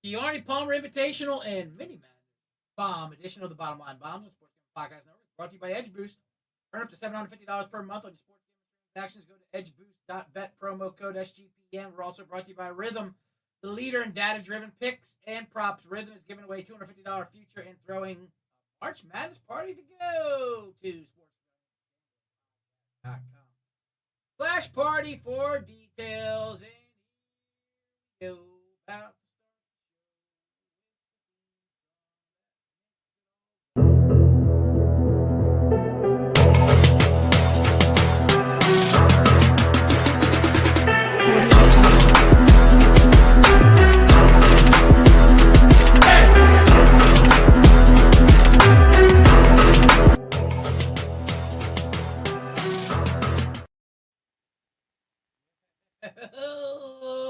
The Arnie Palmer Invitational and Mini Man Bomb edition of the Bottom Line Bombs on SportsGaming Podcast Network brought to you by Edge Boost. Earn up to $750 per month on your sports gaming transactions. Go to edgeboost.bet, promo code SGPN. We're also brought to you by Rhythm, the leader in data-driven picks and props. Rhythm is giving away $250 future and throwing a March Madness party to go to sportsgaming.com/party for details. And go about.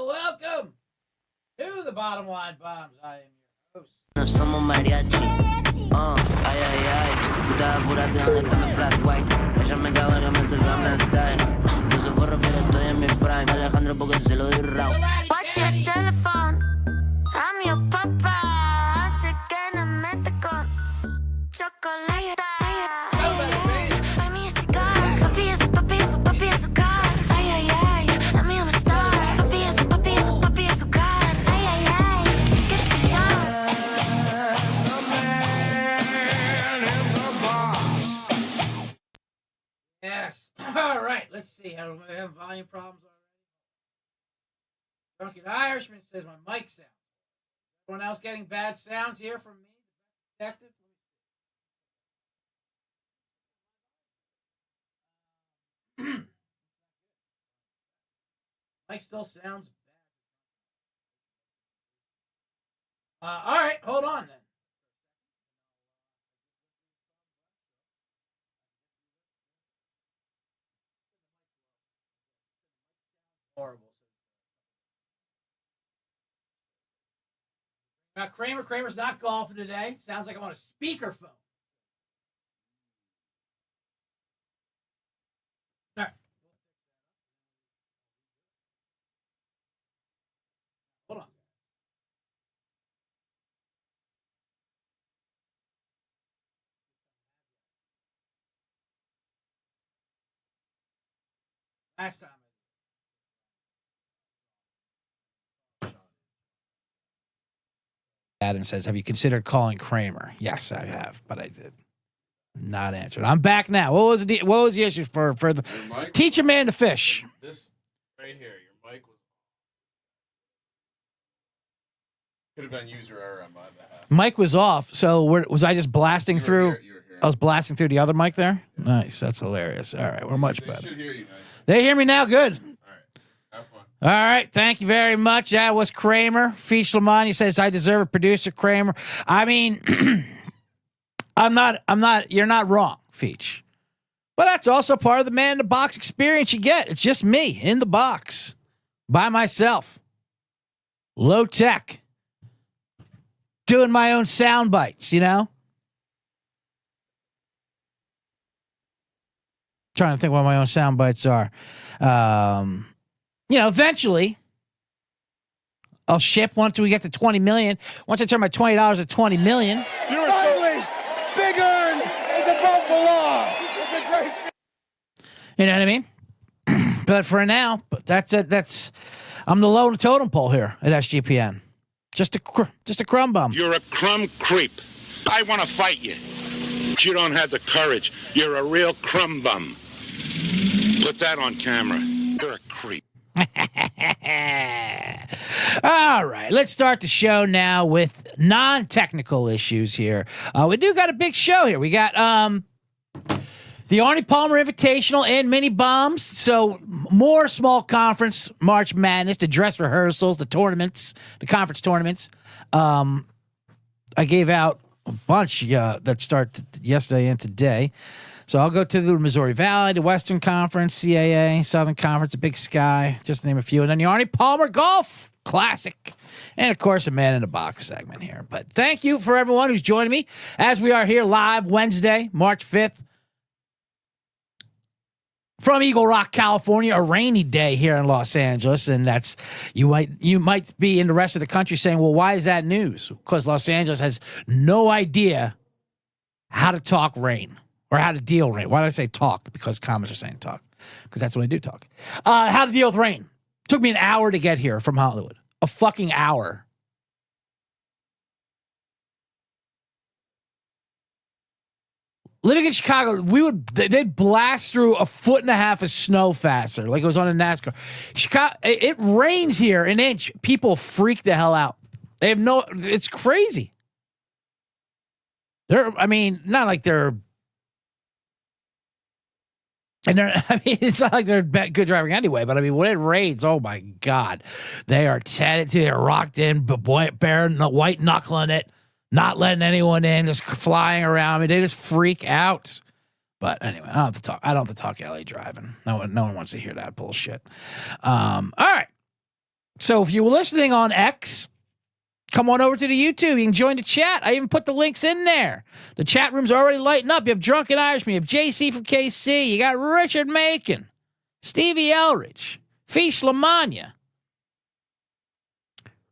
Welcome to the Bottom Line Bombs. I am your host. No somos mariachi. Ay, ay, ay. Puta, apúrate, ¿dónde está mi flat white? Ella me cago, yo me acerco, me style. No se forro, pero estoy en mi prime. Alejandro, porque se lo doy round. Watch your telephone. I'm your papa. Así que no me te con chocolate. Buy me a cigar. Papi es a car. Ay, ay, ay. Tell me I'm a star. Papi es a car. Ay, ay, ay. She gets me young. Yes. All right. Let's see. I have volume problems already. Drunken Irishman says my mic sounds. Everyone else getting bad sounds here from me? Detective? Mic still sounds bad. All right. Hold on then. Horrible. Now, Kramer's not golfing today. Sounds like I'm on a speakerphone. All right. Hold on. Last time. And says, have you considered calling Kramer? Yes, I have, but I did not answer. I'm back now. What was the issue for the teach a man to fish? This right here, your mic could have been user error on my behalf. Mic was off, so was I just blasting through? You were here. I was blasting through the other mic there. Nice, that's hilarious. All right, we're much better. They should hear you nice. They hear me now. Good. Have fun. All right, thank you very much. That was Kramer. Feach Lamont, he says, I deserve a producer, Kramer. I mean, you're not wrong, Feach. But that's also part of the man in the box experience you get. It's just me in the box by myself. Low tech. Doing my own sound bites, you know? Trying to think what my own sound bites are. Eventually I'll ship once we get to 20 million. Once I turn my $20 to 20 million. Finally, Big Earn is above the law. It's a great. You know what I mean? But for now, that's it. I'm the low totem pole here at SGPN. Just a crumb bum. You're a crumb creep. I want to fight you. But you don't have the courage. You're a real crumb bum. Put that on camera. You're a creep. All right, let's start the show now with non-technical issues here. We do got a big show here. We got the Arnie Palmer Invitational and mini bombs. So more small conference March Madness, the dress rehearsals, the tournaments, the conference tournaments. I gave out a bunch that start yesterday and today. So I'll go to the Missouri Valley, the Western Conference, CAA, Southern Conference, the Big Sky, just to name a few. And then the Arnie Palmer Golf Classic. And, of course, a Man in the Box segment here. But thank you for everyone who's joining me as we are here live Wednesday, March 5th. from Eagle Rock, California, a rainy day here in Los Angeles, and that's you might be in the rest of the country saying, "Well, why is that news?" Because Los Angeles has no idea how to talk rain or how to deal with rain. Why did I say talk? Because comments are saying talk, because that's what I do talk. How to deal with rain. Took me an hour to get here from Hollywood. A fucking hour. Living in Chicago, they'd blast through 1.5 feet of snow faster, like it was on a NASCAR. Chicago, it rains here an inch. People freak the hell out. They have it's crazy. I mean, not like they're, it's not like they're good driving anyway, but I mean, when it rains, oh my God, they are tethered to, they're rocked in, bearing the white knuckling it. Not letting anyone in, just flying around. I mean, they just freak out. But anyway, I don't have to talk LA driving. No one wants to hear that bullshit. All right. So if you were listening on X, come on over to the YouTube. You can join the chat. I even put the links in there. The chat room's already lighting up. You have Drunken Irishman. You have JC from KC. You got Richard Macon, Stevie Elridge, Fish Lamagna.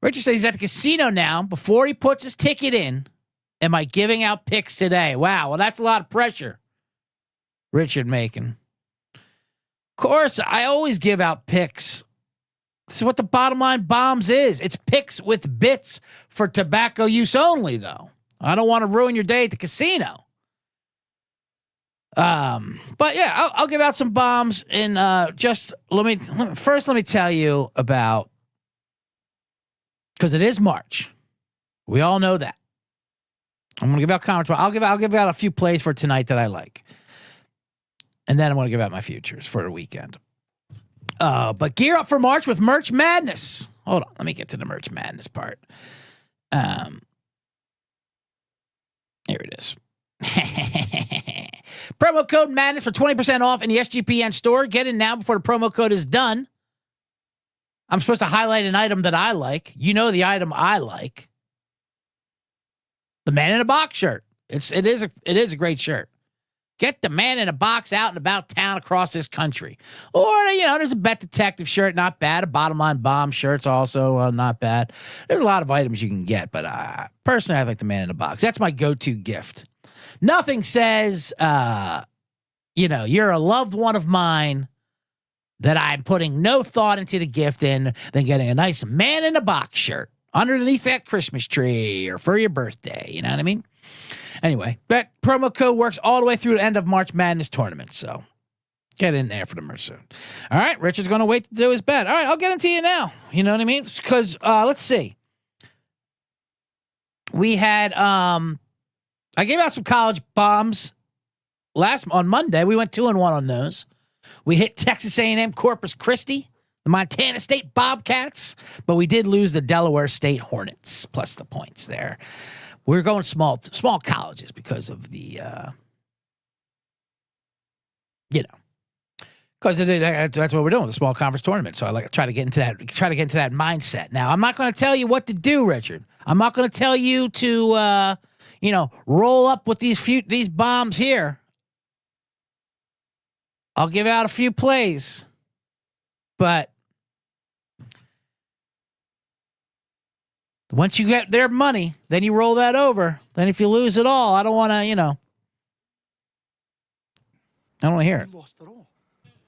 Richard says he's at the casino now. Before he puts his ticket in, am I giving out picks today? Wow, well, that's a lot of pressure. Richard Macon. Of course, I always give out picks. This is what the bottom line bombs is. It's picks with bits for tobacco use only, though. I don't want to ruin your day at the casino. But yeah, I'll give out some bombs. And just let me tell you about, because it is March. We all know that. I'm going to give out comments. I'll give out a few plays for tonight that I like. And then I'm going to give out my futures for the weekend. But gear up for March with Merch Madness. Hold on. Let me get to the Merch Madness part. Here it is. Promo code Madness for 20% off in the SGPN store. Get in now before the promo code is done. I'm supposed to highlight an item that I like. You know the item I like. The Man in a Box shirt. It is a great shirt. Get the Man in a Box out and about town across this country. Or, there's a Bet Detective shirt, not bad. A Bottom Line Bomb shirt's also not bad. There's a lot of items you can get, but personally, I like the Man in a Box. That's my go-to gift. Nothing says, you're a loved one of mine that I'm putting no thought into the gift in than getting a nice Man in a Box shirt underneath that Christmas tree or for your birthday. You know what I mean? Anyway, that promo code works all the way through the end of March Madness tournament. So get in there for the merch soon. All right. Richard's going to wait to do his bet. All right. I'll get into you now. You know what I mean? Because let's see. We had, I gave out some college bombs on Monday. We went 2-1 on those. We hit Texas A&M Corpus Christi, the Montana State Bobcats, but we did lose the Delaware State Hornets plus the points there. We're going small colleges because of the, because that's what we're doing, the small conference tournament. So I try to get into that mindset. Now, I'm not going to tell you what to do, Richard. I'm not going to tell you to, roll up with these bombs here. I'll give out a few plays, but once you get their money, then you roll that over. Then if you lose it all, I don't want to, I don't want to hear it. You lost it all.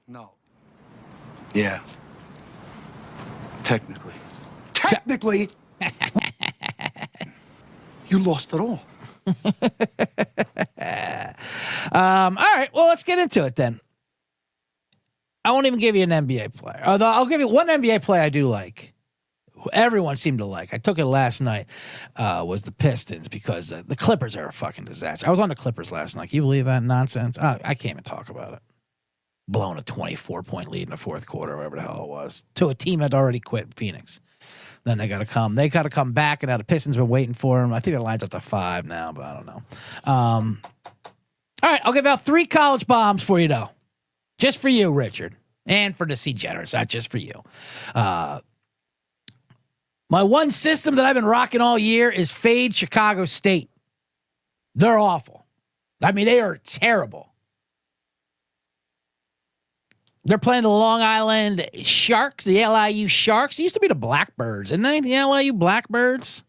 No. Yeah. Technically. You lost it all. All right. Well, let's get into it then. I won't even give you an NBA player. Although I'll give you one NBA play I do like. Everyone seemed to like. I took it last night. Was the Pistons, because the Clippers are a fucking disaster. I was on the Clippers last night. Can you believe that nonsense? I can't even talk about it. Blowing a 24-point lead in the fourth quarter, whatever the hell it was, to a team that already quit, Phoenix. Then they got to come. They got to come back, and now the Pistons been waiting for them. I think it lines up to 5 now, but I don't know. All right, I'll give out 3 college bombs for you, though. Just for you, Richard. And for the C Generous, not just for you. My one system that I've been rocking all year is fade Chicago State. They're awful. I mean, they are terrible. They're playing the Long Island Sharks, the LIU Sharks. It used to be the Blackbirds, isn't they? The LIU Blackbirds.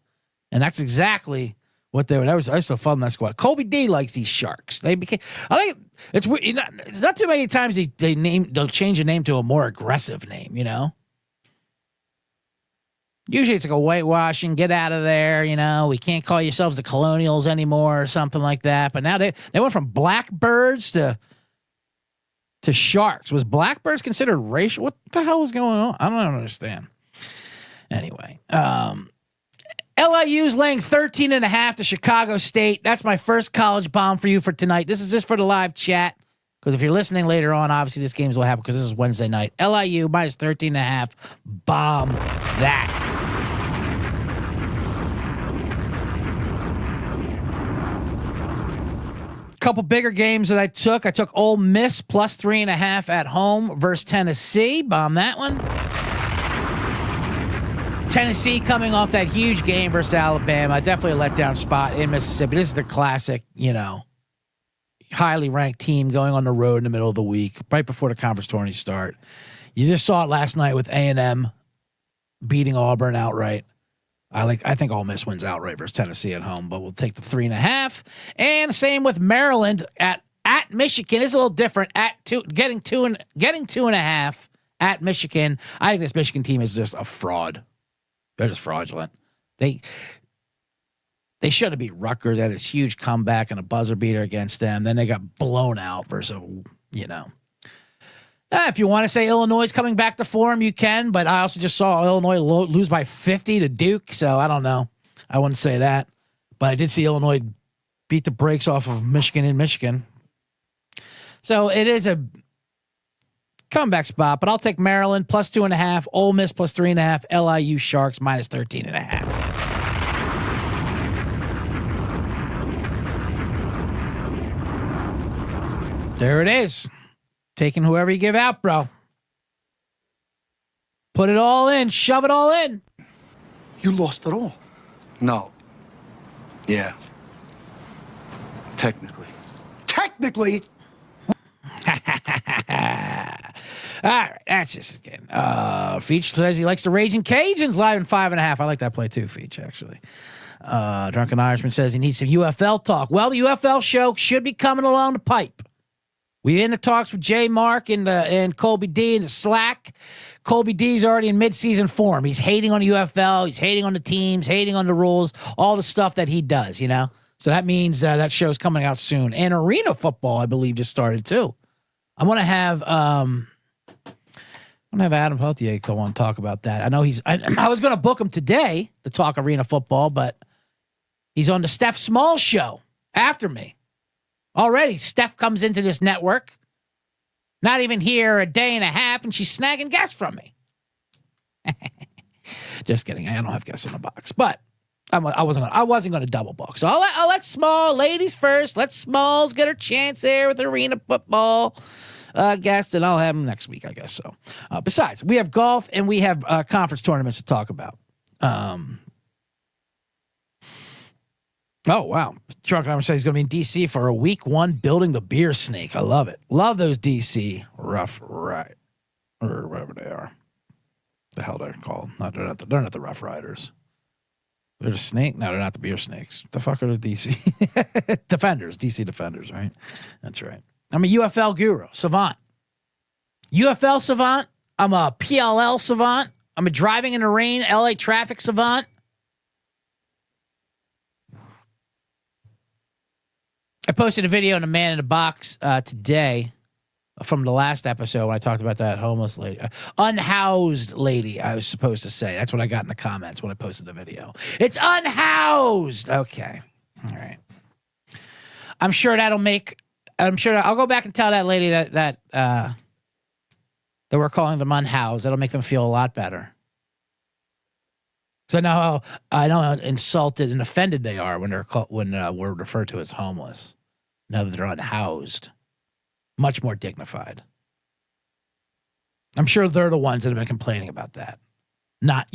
And that's exactly what they were. I used to fun that squad. Colby D likes these Sharks. They became. I think it's weird. It's not too many times they'll change a name to a more aggressive name. You know. Usually it's like a whitewashing. Get out of there. You know. We can't call yourselves the Colonials anymore or something like that. But now they went from Blackbirds to Sharks. Was Blackbirds considered racial? What the hell was going on? I don't understand. Anyway, LIU's laying 13.5 to Chicago State. That's my first college bomb for you for tonight. This is just for the live chat. Because if you're listening later on, obviously this game's will happen because this is Wednesday night. LIU minus 13.5. Bomb that. Couple bigger games that I took. I took Ole Miss plus 3.5 at home versus Tennessee. Bomb that one. Tennessee coming off that huge game versus Alabama. Definitely a letdown spot in Mississippi. This is the classic, you know, highly ranked team going on the road in the middle of the week, right before the conference tourneys start. You just saw it last night with A&M beating Auburn outright. I think Ole Miss wins outright versus Tennessee at home, but we'll take the 3.5. And same with Maryland at Michigan. It's a little different. Getting 2.5 at Michigan. I think this Michigan team is just a fraud. They're just fraudulent. They should have beat Rutgers. They had this huge comeback and a buzzer beater against them. Then they got blown out versus, you know. If you want to say Illinois is coming back to form, you can. But I also just saw Illinois lose by 50 to Duke. So I don't know. I wouldn't say that. But I did see Illinois beat the brakes off of Michigan in Michigan. So it is a comeback spot. But I'll take Maryland plus 2.5. Ole Miss plus 3.5. LIU Sharks minus 13.5. There it is. Taking whoever you give out, bro. Put it all in. Shove it all in. You lost it all. No. Yeah. Technically. Technically. All right, that's just again. Feach says he likes the Raging Cajuns live in 5.5. I like that play too, Feach, actually. Drunken Irishman says he needs some UFL talk. Well, the UFL show should be coming along the pipe. We in the talks with J Mark and Colby D in the Slack. Colby D's already in midseason form. He's hating on the UFL. He's hating on the teams, hating on the rules, all the stuff that he does, you know? So that means that show's coming out soon. And arena football, I believe, just started too. I'm going to have Adam Peltier come on and talk about that. I know I was going to book him today to talk arena football, but he's on the Steph Small show after me. Already, Steph comes into this network, not even here a day and a half, and she's snagging guests from me. Just kidding. I don't have guests in the box, but I wasn't going to double book. So I'll let Small, ladies first. Let Smalls get her chance there with arena football guests, and I'll have them next week, I guess. So, besides, we have golf and we have conference tournaments to talk about. Oh, wow. Drunken Armor says he's going to be in D.C. for a week 1 building the beer snake. I love it. Love those D.C. Rough Ride or whatever they are. The hell they're called. No, they're not the Rough Riders. They're the snake? No, they're not the beer snakes. What the fuck are the D.C. Defenders? D.C. Defenders, right? That's right. I'm a UFL guru, savant. UFL savant. I'm a PLL savant. I'm a driving in the rain LA traffic savant. I posted a video on a man in a box today from the last episode when I talked about that homeless lady, unhoused lady. I was supposed to say that's what I got in the comments when I posted the video. It's unhoused. Okay, all right. I'm sure I'll go back and tell that lady that we're calling them unhoused. That'll make them feel a lot better. Because I know how insulted and offended they are when we're referred to as homeless. Now that they're unhoused, much more dignified. I'm sure they're the ones that have been complaining about that. Not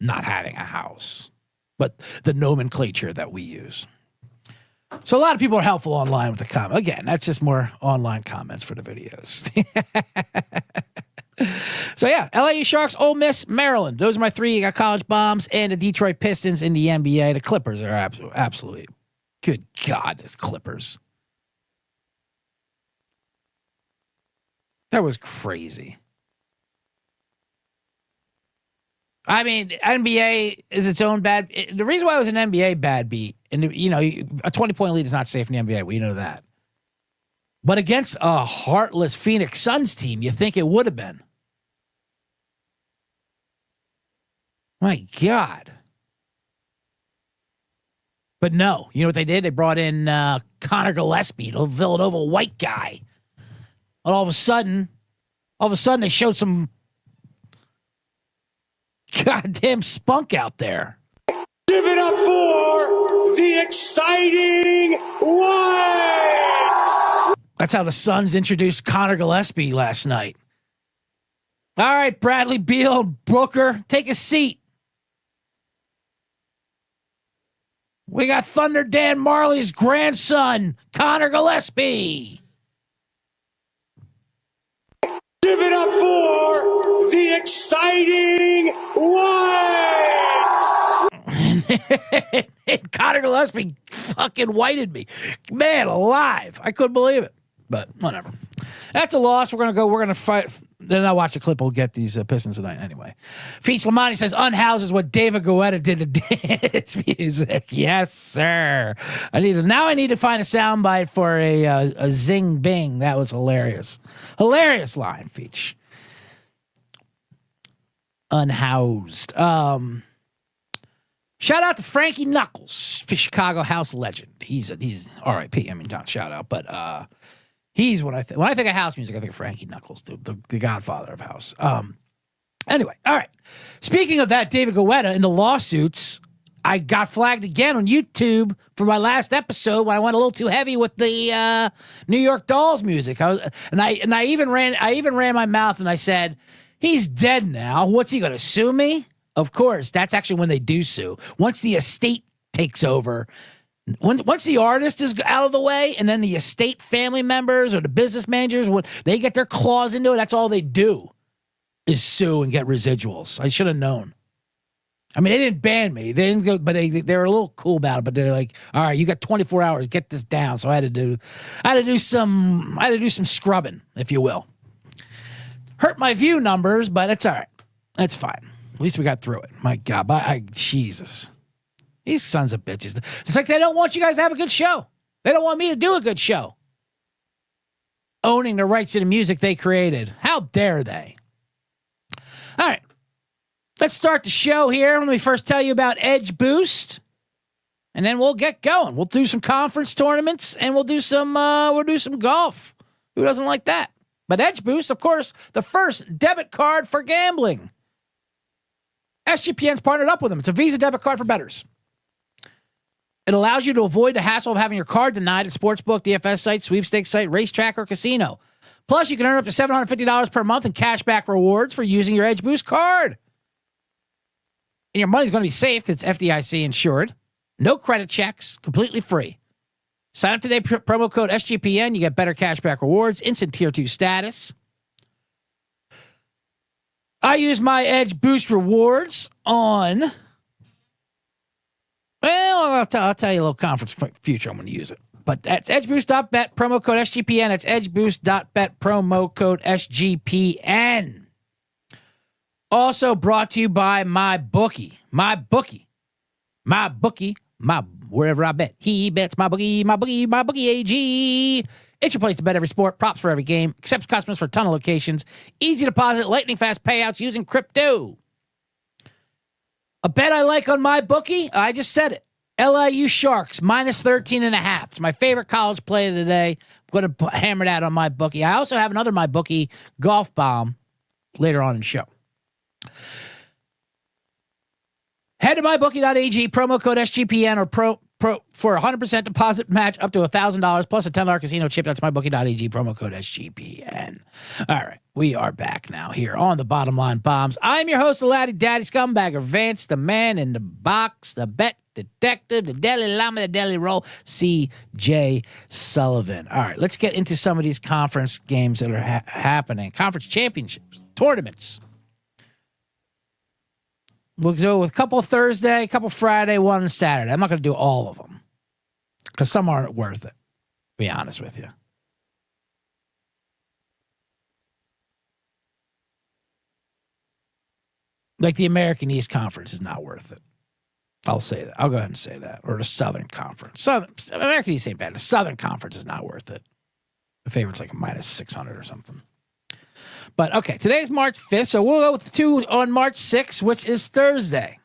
having a house, but the nomenclature that we use. So a lot of people are helpful online with the comment. Again, that's just more online comments for the videos. So yeah, LAU Sharks, Ole Miss, Maryland. Those are my three. You got college bombs and the Detroit Pistons in the NBA. The Clippers are absolutely, good God, this Clippers. That was crazy. I mean, NBA is its own bad. The reason why it was an NBA bad beat, and you know, a 20-point lead is not safe in the NBA. We know that. But against a heartless Phoenix Suns team, you think it would have been. My God. But no, you know what they did? They brought in Connor Gillespie, the Villanova white guy. And all of a sudden they showed some goddamn spunk out there. Give it up for the exciting Whites! That's how the Suns introduced Connor Gillespie last night. All right, Bradley Beal, Booker, take a seat. We got Thunder Dan Marley's grandson, Connor Gillespie. Give it up for the exciting Whites! And Connor Gillespie fucking whited me. Man alive. I couldn't believe it. But whatever. That's a loss. We're going to fight. Then I'll watch the clip. We'll get these Pistons tonight anyway. Feats Lamani says, unhouses what David Guetta did to dance music. Yes, sir. I need to find a soundbite for a zing bing. That was hilarious. Hilarious line, Feats. Unhoused. Shout out to Frankie Knuckles, Chicago house legend. He's R.I.P. I mean, not shout out, but he's when I think of house music, I think of Frankie Knuckles, the godfather of house. Anyway, all right. Speaking of that, David Guetta in the lawsuits, I got flagged again on YouTube for my last episode when I went a little too heavy with the New York Dolls music. I even ran my mouth and I said, he's dead now. What's he going to sue me? Of course, that's actually when they do sue. Once the estate takes over, once the artist is out of the way, and then the estate family members or the business managers, when they get their claws into it, that's all they do is sue and get residuals. I should have known. I mean, they didn't ban me. They didn't go, but they were a little cool about it. But they're like, all right, you got 24 hours, get this down. So I had to do some scrubbing, if you will. Hurt my view numbers, but it's all right. That's fine. At least we got through it. My God, Jesus. These sons of bitches. It's like they don't want you guys to have a good show. They don't want me to do a good show. Owning the rights to the music they created. How dare they? All right. Let's start the show here. Let me first tell you about Edge Boost. And then we'll get going. We'll do some conference tournaments and we'll do some golf. Who doesn't like that? But Edge Boost, of course, the first debit card for gambling. SGPN's partnered up with them. It's a Visa debit card for bettors. It allows you to avoid the hassle of having your card denied at sportsbook, DFS site, sweepstakes site, racetrack, or casino. Plus, you can earn up to $750 per month in cashback rewards for using your Edge Boost card. And your money's going to be safe because it's FDIC insured. No credit checks, completely free. Sign up today, promo code SGPN. You get better cashback rewards, instant tier 2 status. I use my Edge Boost rewards on, well, I'll tell you a little conference future I'm going to use it. But that's edgeboost.bet, promo code SGPN. It's edgeboost.bet, promo code SGPN. Also brought to you by MyBookie. Wherever I bet. He bets MyBookie AG. It's your place to bet every sport, props for every game, accepts customers for a ton of locations, easy deposit, lightning fast payouts using crypto. A bet I like on MyBookie, I just said it. LIU Sharks, minus 13.5. It's my favorite college play of the day. I'm going to hammer that on MyBookie. I also have another MyBookie golf bomb later on in the show. Head to mybookie.ag, promo code SGPN or for a 100% deposit match up to $1,000 plus a $10 casino chip. That's mybookie.ag, promo code SGPN. All right, we are back now here on the Bottom Line Bombs. I'm your host, the Laddie Daddy Scumbagger Vance, the man in the box, the bet detective, the deli llama, the deli roll, CJ Sullivan. All right, let's get into some of these conference games that are happening. Conference championships, tournaments. We'll go with a couple Thursday, a couple Friday, one Saturday. I'm not going to do all of them because some aren't worth it, to be honest with you. Like the American East Conference is not worth it. I'll say that. I'll go ahead and say that. Or the Southern Conference. American East ain't bad. The Southern Conference is not worth it. The favorite's like a minus 600 or something. But, okay, today's March 5th, so we'll go with the two on March 6th, which is Thursday.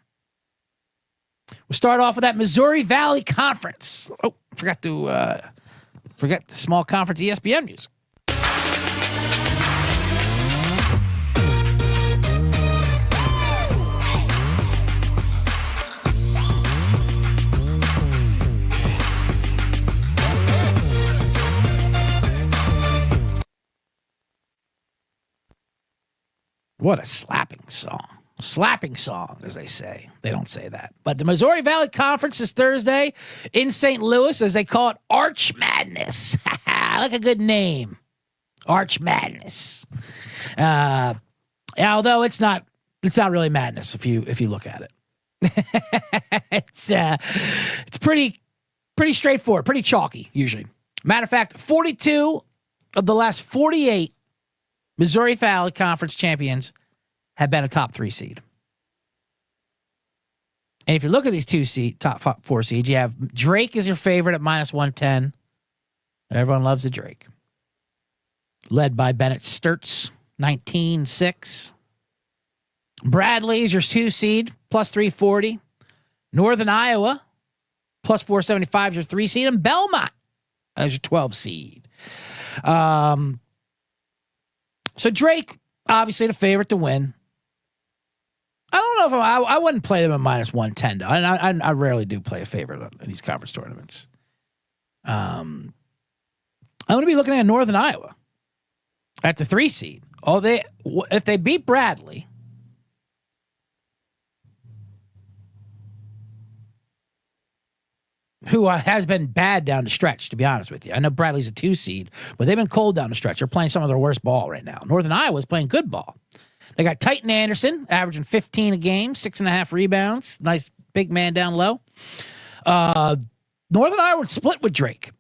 We'll start off with that Missouri Valley Conference. Oh, forget the small conference ESPN music. What a slapping song. Slapping song, as they say. They don't say that. But the Missouri Valley Conference is Thursday in St. Louis, as they call it, Arch Madness. Like a good name. Arch Madness. Although it's not really madness if you look at it. It's pretty straightforward, pretty chalky, usually. Matter of fact, 42 of the last 48 Missouri Valley Conference champions have been a top 3 seed. And if you look at these top 4 seeds, you have Drake is your favorite at minus 110. Everyone loves the Drake. Led by Bennett Sturts, 19-6. Bradley is your 2 seed, plus 340. Northern Iowa, plus 475 is your 3 seed. And Belmont as your 12 seed. So Drake, obviously the favorite to win. I don't know if I wouldn't play them at minus 110, though. And I rarely do play a favorite in these conference tournaments. I'm going to be looking at Northern Iowa at the 3 seed. If they beat Bradley, who has been bad down the stretch, to be honest with you. I know Bradley's a 2 seed, but they've been cold down the stretch. They're playing some of their worst ball right now. Northern Iowa's playing good ball. They got Titan Anderson, averaging 15 a game, 6.5 rebounds. Nice big man down low. Northern Iowa would split with Drake.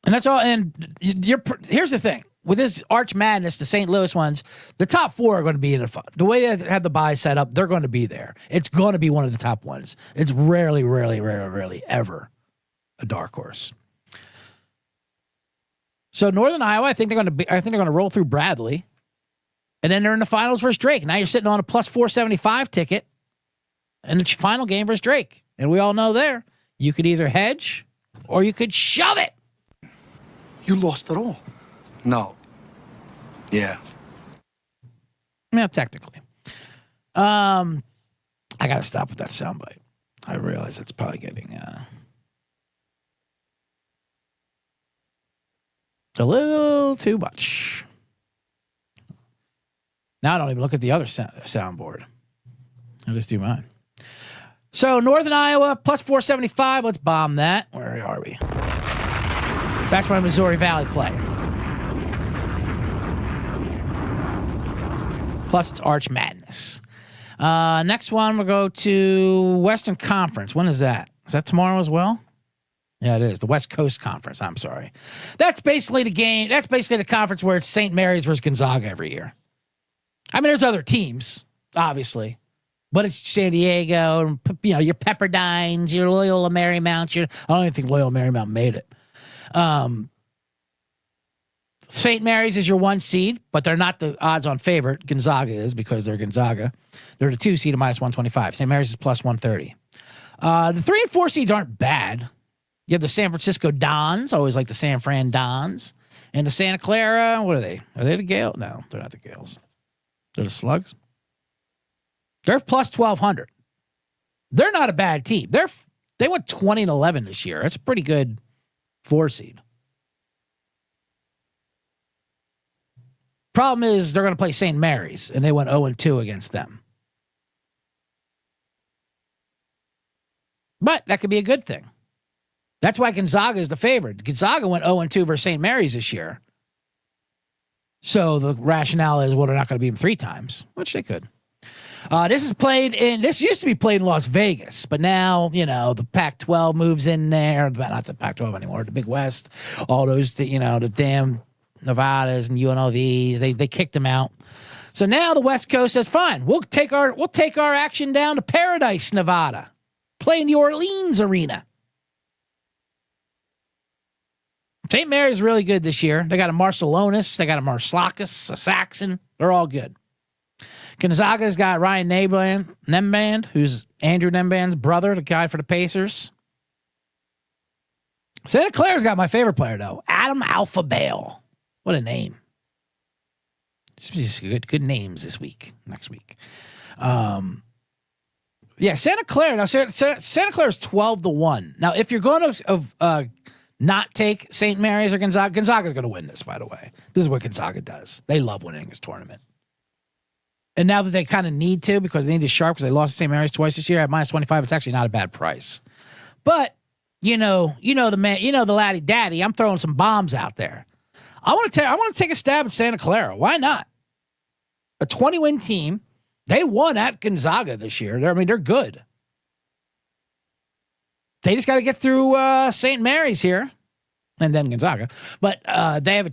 And that's all. And here's the thing. With this Arch Madness, the St. Louis ones, the top 4 are going to be in the way they have the bye set up. They're going to be there. It's going to be one of the top ones. It's rarely ever a dark horse. So Northern Iowa, I think they're going to roll through Bradley, and then they're in the finals versus Drake. Now you're sitting on a plus 475 ticket, and it's your final game versus Drake. And we all know there, you could either hedge or you could shove it. You lost it all. No. Yeah. Yeah, technically. I got to stop with that soundbite. I realize it's probably getting a little too much. Now I don't even look at the other soundboard. I'll just do mine. So Northern Iowa, plus 475. Let's bomb that. Where are we? That's my Missouri Valley play. Plus, it's Arch Madness. Next one, we'll go to Western Conference. When is that? Is that tomorrow as well? Yeah, it is. The West Coast Conference. I'm sorry. That's basically the game. That's basically the conference where it's St. Mary's versus Gonzaga every year. I mean, there's other teams, obviously. But it's San Diego, your Pepperdines, your Loyola Marymount. I don't even think Loyola Marymount made it. St. Mary's is your 1 seed, but they're not the odds-on favorite. Gonzaga is because they're Gonzaga. They're the 2 seed at minus 125. St. Mary's is plus 130. The 3 and 4 seeds aren't bad. You have the San Francisco Dons, always like the San Fran Dons, and the Santa Clara. What are they? Are they the Gales? No, they're not the Gales. They're the Slugs. They're plus 1,200. They're not a bad team. They went 20-11 this year. That's a pretty good 4 seed. Problem is they're going to play St. Mary's, and they went 0-2 against them. But that could be a good thing. That's why Gonzaga is the favorite. Gonzaga went 0-2 versus St. Mary's this year. So the rationale is, well, they're not going to beat them 3 times, which they could. This used to be played in Las Vegas, but now, the Pac-12 moves in there. Not the Pac-12 anymore, the Big West. All those, the damn Nevadas and UNLVs, they kicked them out. So now the West Coast says, fine, we'll take our action down to Paradise, Nevada. Play in the Orleans Arena. St. Mary's is really good this year. They got a Marcellonis, they got a Marslakis, a Saxon. They're all good. Gonzaga's got Ryan Nemband, who's Andrew Nemband's brother, the guy for the Pacers. Santa Clara's got my favorite player, though, Adam Alpha Bale. What a name. Just good names next week. Santa Clara. Now, Santa Clara's 12-1. Now, if you're going to not take St. Mary's or Gonzaga's going to win this, by the way. This is what Gonzaga does. They love winning this tournament. And now that they kind of need to, because they need to sharp, because they lost to St. Mary's twice this year at -25, it's actually not a bad price. But the man, the laddie daddy. I'm throwing some bombs out there. I want to take a stab at Santa Clara. Why not? A 20-win team. They won at Gonzaga this year. They're good. They just got to get through St. Mary's here, and then Gonzaga. But they have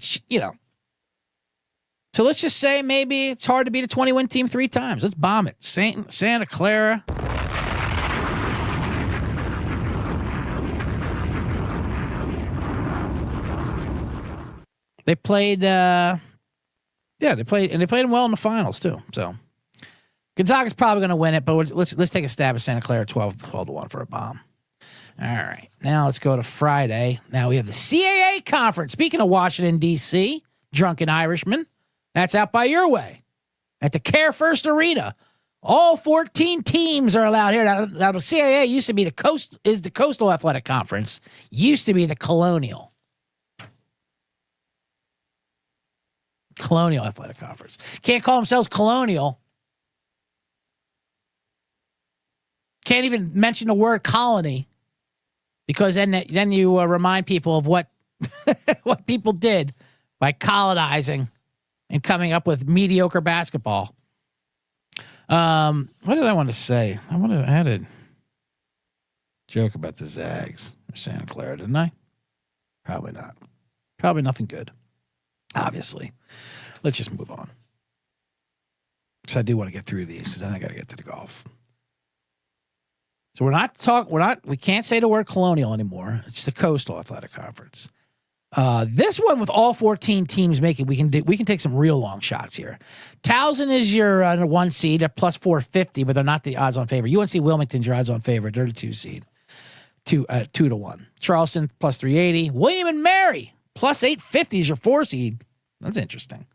So let's just say maybe it's hard to beat a 20-win team 3 times. Let's bomb it. Santa Clara. They played, they played them well in the finals too. So Gonzaga's probably going to win it, but let's take a stab at Santa Clara 12-1 for a bomb. All right, now let's go to Friday. Now we have the CAA conference. Speaking of Washington D.C., Drunken Irishman, that's out by your way at the Care First Arena. All 14 teams are allowed here. Now the CAA used to be the Coastal Athletic Conference. Used to be the Colonial Athletic Conference. Can't call themselves Colonial. Can't even mention the word colony, because then you remind people of what what people did by colonizing and coming up with mediocre basketball. What did I want to say? I had a joke about the Zags or Santa Clara, didn't I? Probably not. Probably nothing good. Obviously. Let's just move on. So I do want to get through these, because then I got to get to the golf. So we can't say the word Colonial anymore. It's the Coastal Athletic Conference. This one with all 14 teams making, we can take some real long shots here. Towson is your 1 seed at plus 450, but they're not the odds-on favorite. UNC Wilmington's your odds-on favorite. They're the 2 seed, 2-1. Charleston plus 380. William and Mary plus 850 is your 4 seed. That's interesting.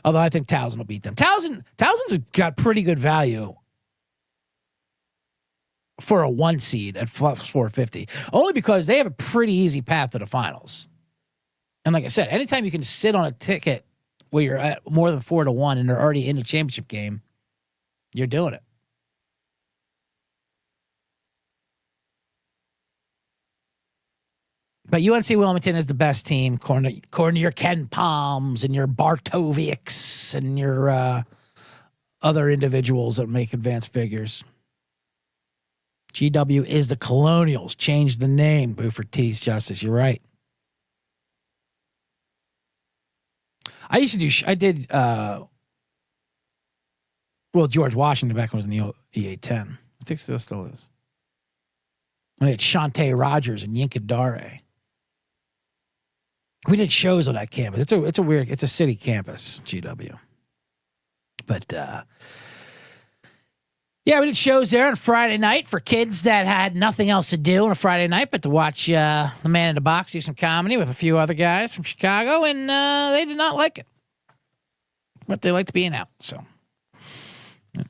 Although I think Towson will beat them. Towson's got pretty good value for a 1 seed at plus 450, only because they have a pretty easy path to the finals. And like I said, anytime you can sit on a ticket where you're at more than 4-1 and they're already in the championship game, you're doing it. But UNC Wilmington is the best team, according to your Ken Palms and your Bartovics and your other individuals that make advanced figures. GW is the Colonials. Change the name. Buford T's Justice. You're right. I did George Washington back when it was in the EA10. I think still is. When they had Shantae Rogers and Yinka Dare. We did shows on that campus. It's a city campus, GW. But yeah, we did shows there on Friday night for kids that had nothing else to do on a Friday night but to watch the Man in the Box do some comedy with a few other guys from Chicago, and they did not like it. But they liked being out, so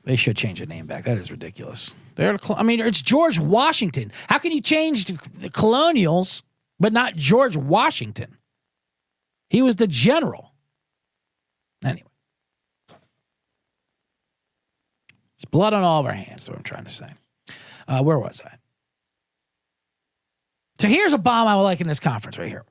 They should change the name back. That is ridiculous. It's George Washington. How can you change the Colonials but not George Washington? He was the general. Anyway. It's blood on all of our hands, is what I'm trying to say. Where was I? So here's a bomb I would like in this conference right here.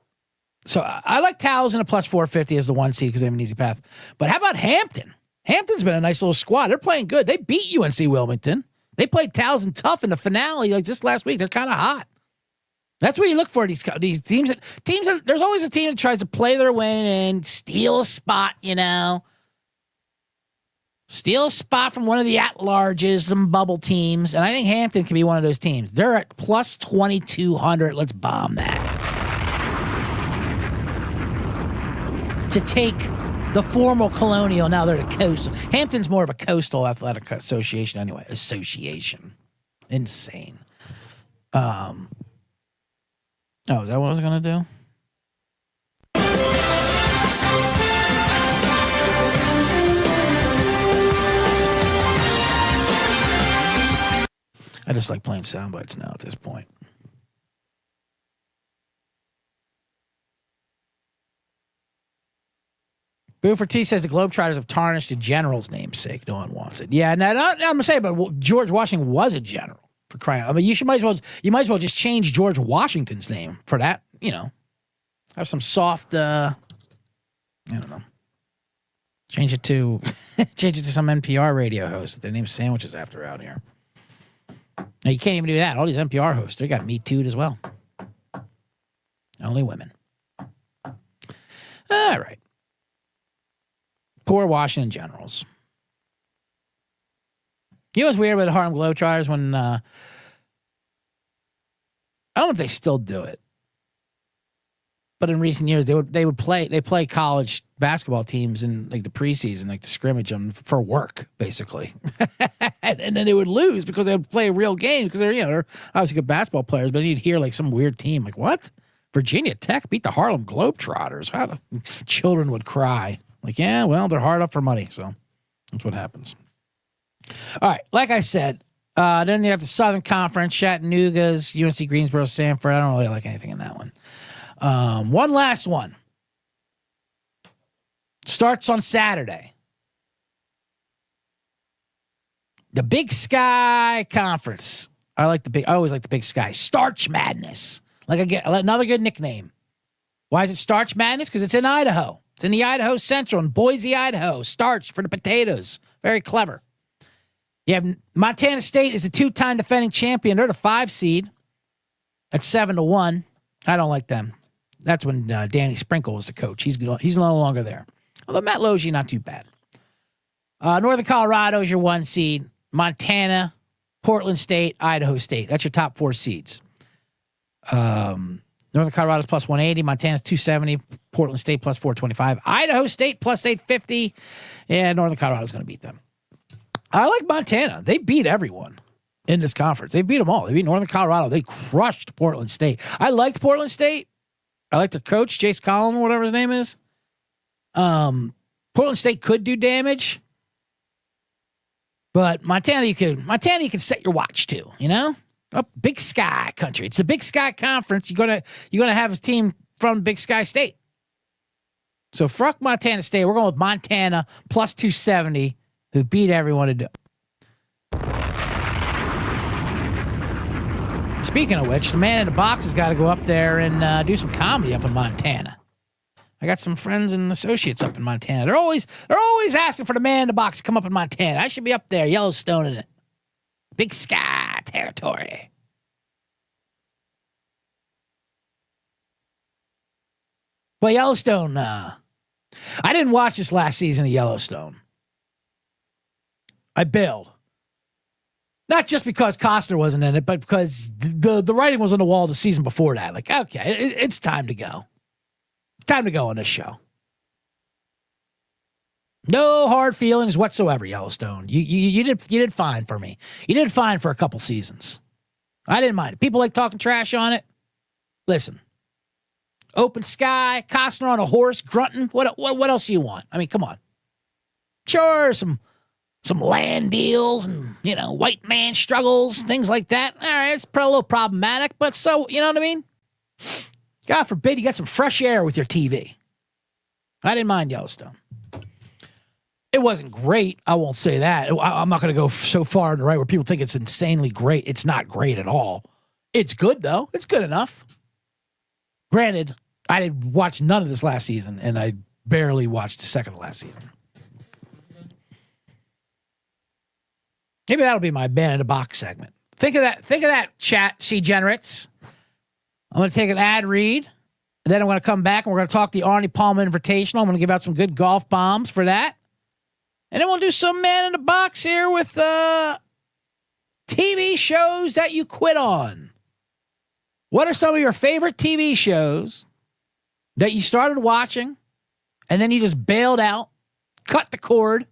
So I like Towson a plus 450 as the 1 seed because they have an easy path. But how about Hampton? Hampton's been a nice little squad. They're playing good. They beat UNC Wilmington. They played Towson tough in the finale like just last week. They're kind of hot. That's what you look for these teams. There's always a team that tries to play their way and steal a spot, Steal a spot from one of the at-larges, some bubble teams. And I think Hampton can be one of those teams. They're at plus 2,200. Let's bomb that. To take the formal Colonial, now they're the coastal. Hampton's more of a coastal athletic association anyway. Association. Insane. Oh, is that what I was going to do? I just like playing sound bites now at this point. Boofer T says the Globetrotters have tarnished the general's namesake. No one wants it. Yeah, now I'm gonna say, but George Washington was a general for crying out. I mean, you might as well just change George Washington's name for that. Have some soft. I don't know. Change it to some NPR radio host that their name's sandwiches after out here. Now you can't even do that. All these NPR hosts, they got Me Too'd as well. Only women. All right. Poor Washington Generals. You know what's weird with the Harlem Globetrotters when I don't know if they still do it, but in recent years they play college basketball teams in like the preseason, like the scrimmage for work basically, and then they would lose because they would play real games because they're obviously good basketball players, but you'd hear like some weird team like what Virginia Tech beat the Harlem Globetrotters. Children would cry. Like, yeah, well, they're hard up for money, so that's what happens. All right, like I said, then you have the Southern Conference, Chattanooga's, UNC Greensboro, Sanford. I don't really like anything in that one. One last one. Starts on Saturday. The Big Sky Conference. I always like the Big Sky. Starch Madness. Another good nickname. Why is it Starch Madness? Because it's in Idaho. It's in the Idaho Central in Boise, Idaho. Starch for the potatoes. Very clever. You have Montana State is a 2-time defending champion. They're the 5 seed at 7-1. I don't like them. That's when Danny Sprinkle was the coach. He's no longer there. Although Matt Logie, not too bad. Northern Colorado is your 1 seed. Montana, Portland State, Idaho State. That's your top 4 seeds. Northern Colorado's plus 180. Montana's 270. Portland State plus 425. Idaho State plus 850. Yeah, Northern Colorado's going to beat them. I like Montana. They beat everyone in this conference. They beat them all. They beat Northern Colorado. They crushed Portland State. I liked Portland State. I like their coach, Jace Collin, whatever his name is. Portland State could do damage. But Montana, you can set your watch to, Up Big Sky country. It's the Big Sky Conference. You're gonna have a team from Big Sky State. So fuck Montana State. We're going with Montana plus 270, who beat everyone to do. Speaking of which, the man in the box has got to go up there and do some comedy up in Montana. I got some friends and associates up in Montana. They're always asking for the man in the box to come up in Montana. I should be up there, Yellowstone in it. Big Sky territory. Well, Yellowstone, I didn't watch this last season of Yellowstone. I bailed. Not just because Costner wasn't in it, but because the writing was on the wall the season before that. Like, okay, it's time to go. It's time to go on this show. No hard feelings whatsoever, Yellowstone. You did fine for me. You did fine for a couple seasons. I didn't mind it. People like talking trash on it. Listen. Open sky, Costner on a horse, grunting. What else do you want? I mean, come on. Sure, some some land deals and, white man struggles, things like that. All right, it's a little problematic, but so, you know what I mean? God forbid you got some fresh air with your TV. I didn't mind Yellowstone. It wasn't great. I won't say that. I'm not going to go so far on the right where people think it's insanely great. It's not great at all. It's good, though. It's good enough. Granted, I didn't watch none of this last season, and I barely watched the second of last season. Maybe that'll be my man in the box segment. Think of that, chat, C-generates. I'm going to take an ad read, and then I'm going to come back, and we're going to talk the Arnie Palmer Invitational. I'm going to give out some good golf bombs for that. And then we'll do some man in the box here with TV shows that you quit on. What are some of your favorite TV shows that you started watching and then you just bailed out, cut the cord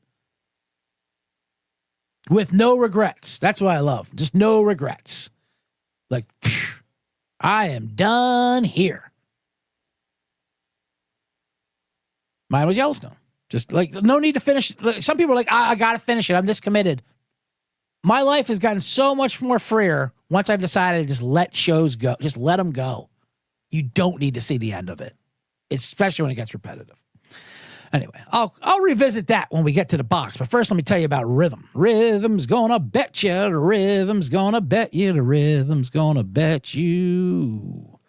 with no regrets? That's what I love. Just no regrets. Like, I am done here. Mine was Yellowstone. Just like, no need to finish. Some people are like, I got to finish it. I'm this committed. My life has gotten so much more freer once I've decided to just let shows go. Just let them go. You don't need to see the end of it, especially when it gets repetitive. Anyway, I'll revisit that when we get to the box. But first, let me tell you about Rhythm. Rhythm's gonna bet you. The Rhythm's gonna bet you. The Rhythm's gonna bet you.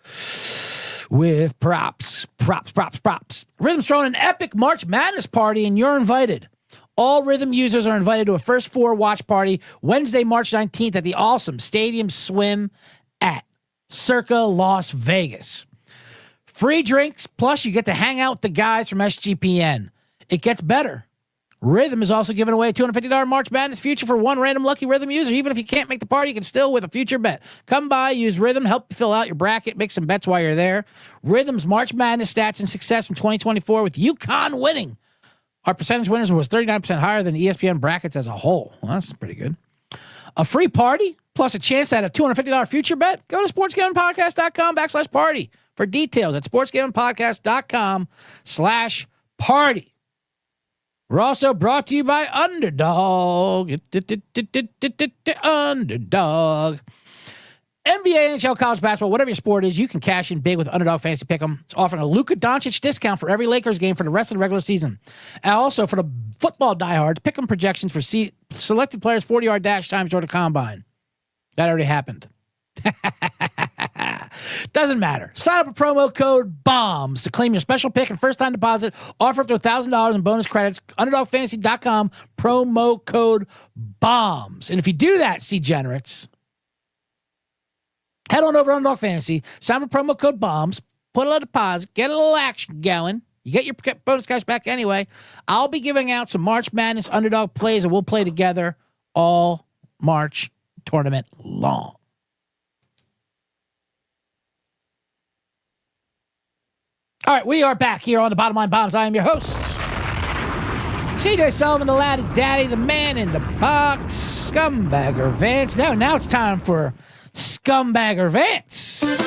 With props. Rhythm's throwing an epic March Madness party, and you're invited. All Rhythm users are invited to a first four watch party Wednesday, March 19th at the awesome Stadium Swim at Circa Las Vegas. Free drinks, plus you get to hang out with the guys from SGPN. It gets better. Rhythm is also giving away a $250 March Madness future for one random lucky Rhythm user. Even if you can't make the party, you can still with a future bet. Come by, use Rhythm, help you fill out your bracket, make some bets while you're there. Rhythm's March Madness stats and success from 2024 with UConn winning. Our percentage winners was 39% higher than the ESPN brackets as a whole. Well, that's pretty good. A free party plus a chance at a $250 future bet? Go to sportsgamingpodcast.com/party for details at sportsgamingpodcast.com/party. We're also brought to you by Underdog. Underdog. NBA, NHL, college basketball, whatever your sport is, you can cash in big with Underdog Fantasy Pick'em. It's offering a Luka Doncic discount for every Lakers game for the rest of the regular season. And also for the football diehards, Pick'em projections for selected players' 40-yard dash times during the combine. That already happened. Doesn't matter. Sign up with promo code BOMBS to claim your special pick and first-time deposit. Offer up to $1,000 in bonus credits. UnderdogFantasy.com, promo code BOMBS. And if you do that, C-generates, head on over to Underdog Fantasy, sign up with promo code BOMBS, put a little deposit, get a little action going. You get your bonus cash back anyway. I'll be giving out some March Madness Underdog plays, and we'll play together all March tournament long. All right, we are back here on the Bottom Line Bombs. I am your host, CJ Sullivan, the laddie daddy, the man in the box, Scumbagger Vance. Now it's time for Scumbagger Vance.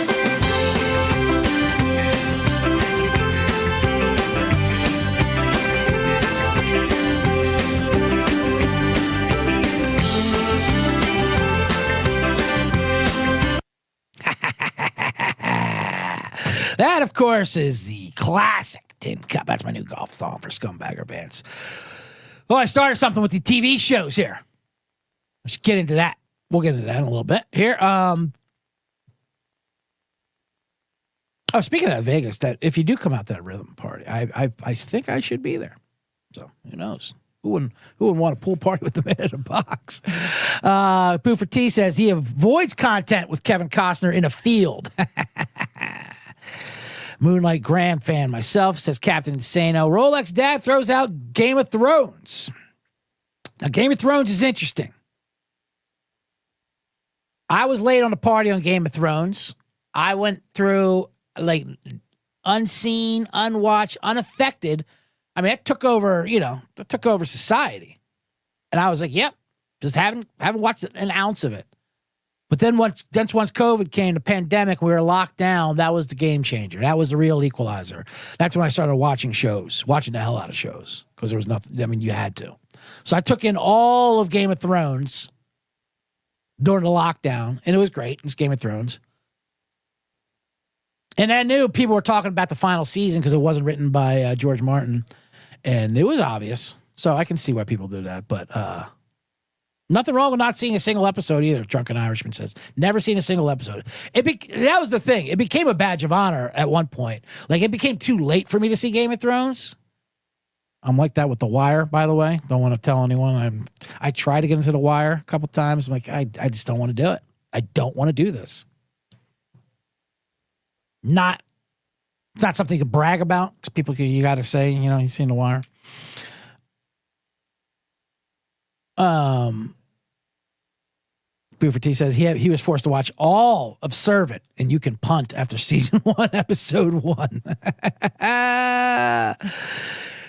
That, of course, is the classic Tin Cup. That's my new golf song for Scumbagger Vance. Well, I started something with the TV shows here. Let's get into that. We'll get into that in a little bit here. Speaking of Vegas, that if you do come out to that Rhythm party, I think I should be there. So who knows? Who wouldn't want a pool party with the man in a box? Boofer T says he avoids content with Kevin Costner in a field. Moonlight Graham fan myself, says Captain Insano. Rolex Dad throws out Game of Thrones. Now, Game of Thrones is interesting. I was late on the party on Game of Thrones. I went through like unseen, unwatched, unaffected. I mean, it took over, it took over society. And I was like, yep, just haven't watched an ounce of it. But then once COVID came, the pandemic, we were locked down. That was the game changer. That was the real equalizer. That's when I started watching the hell out of shows because there was nothing. I mean, you had to. So I took in all of Game of Thrones during the lockdown, and it was great. It's Game of Thrones. And I knew people were talking about the final season because it wasn't written by George Martin, and it was obvious. So I can see why people do that. But nothing wrong with not seeing a single episode either, Drunken Irishman says. Never seen a single episode. That was the thing. It became a badge of honor at one point. Like, it became too late for me to see Game of Thrones. I'm like that with The Wire, by the way. Don't want to tell anyone. I tried to get into The Wire a couple times. I'm like, I just don't want to do it. I don't want to do this. It's not something you can brag about. You got to say, you've seen The Wire. Buford T says he was forced to watch all of Servant, and you can punt after season 1, episode 1.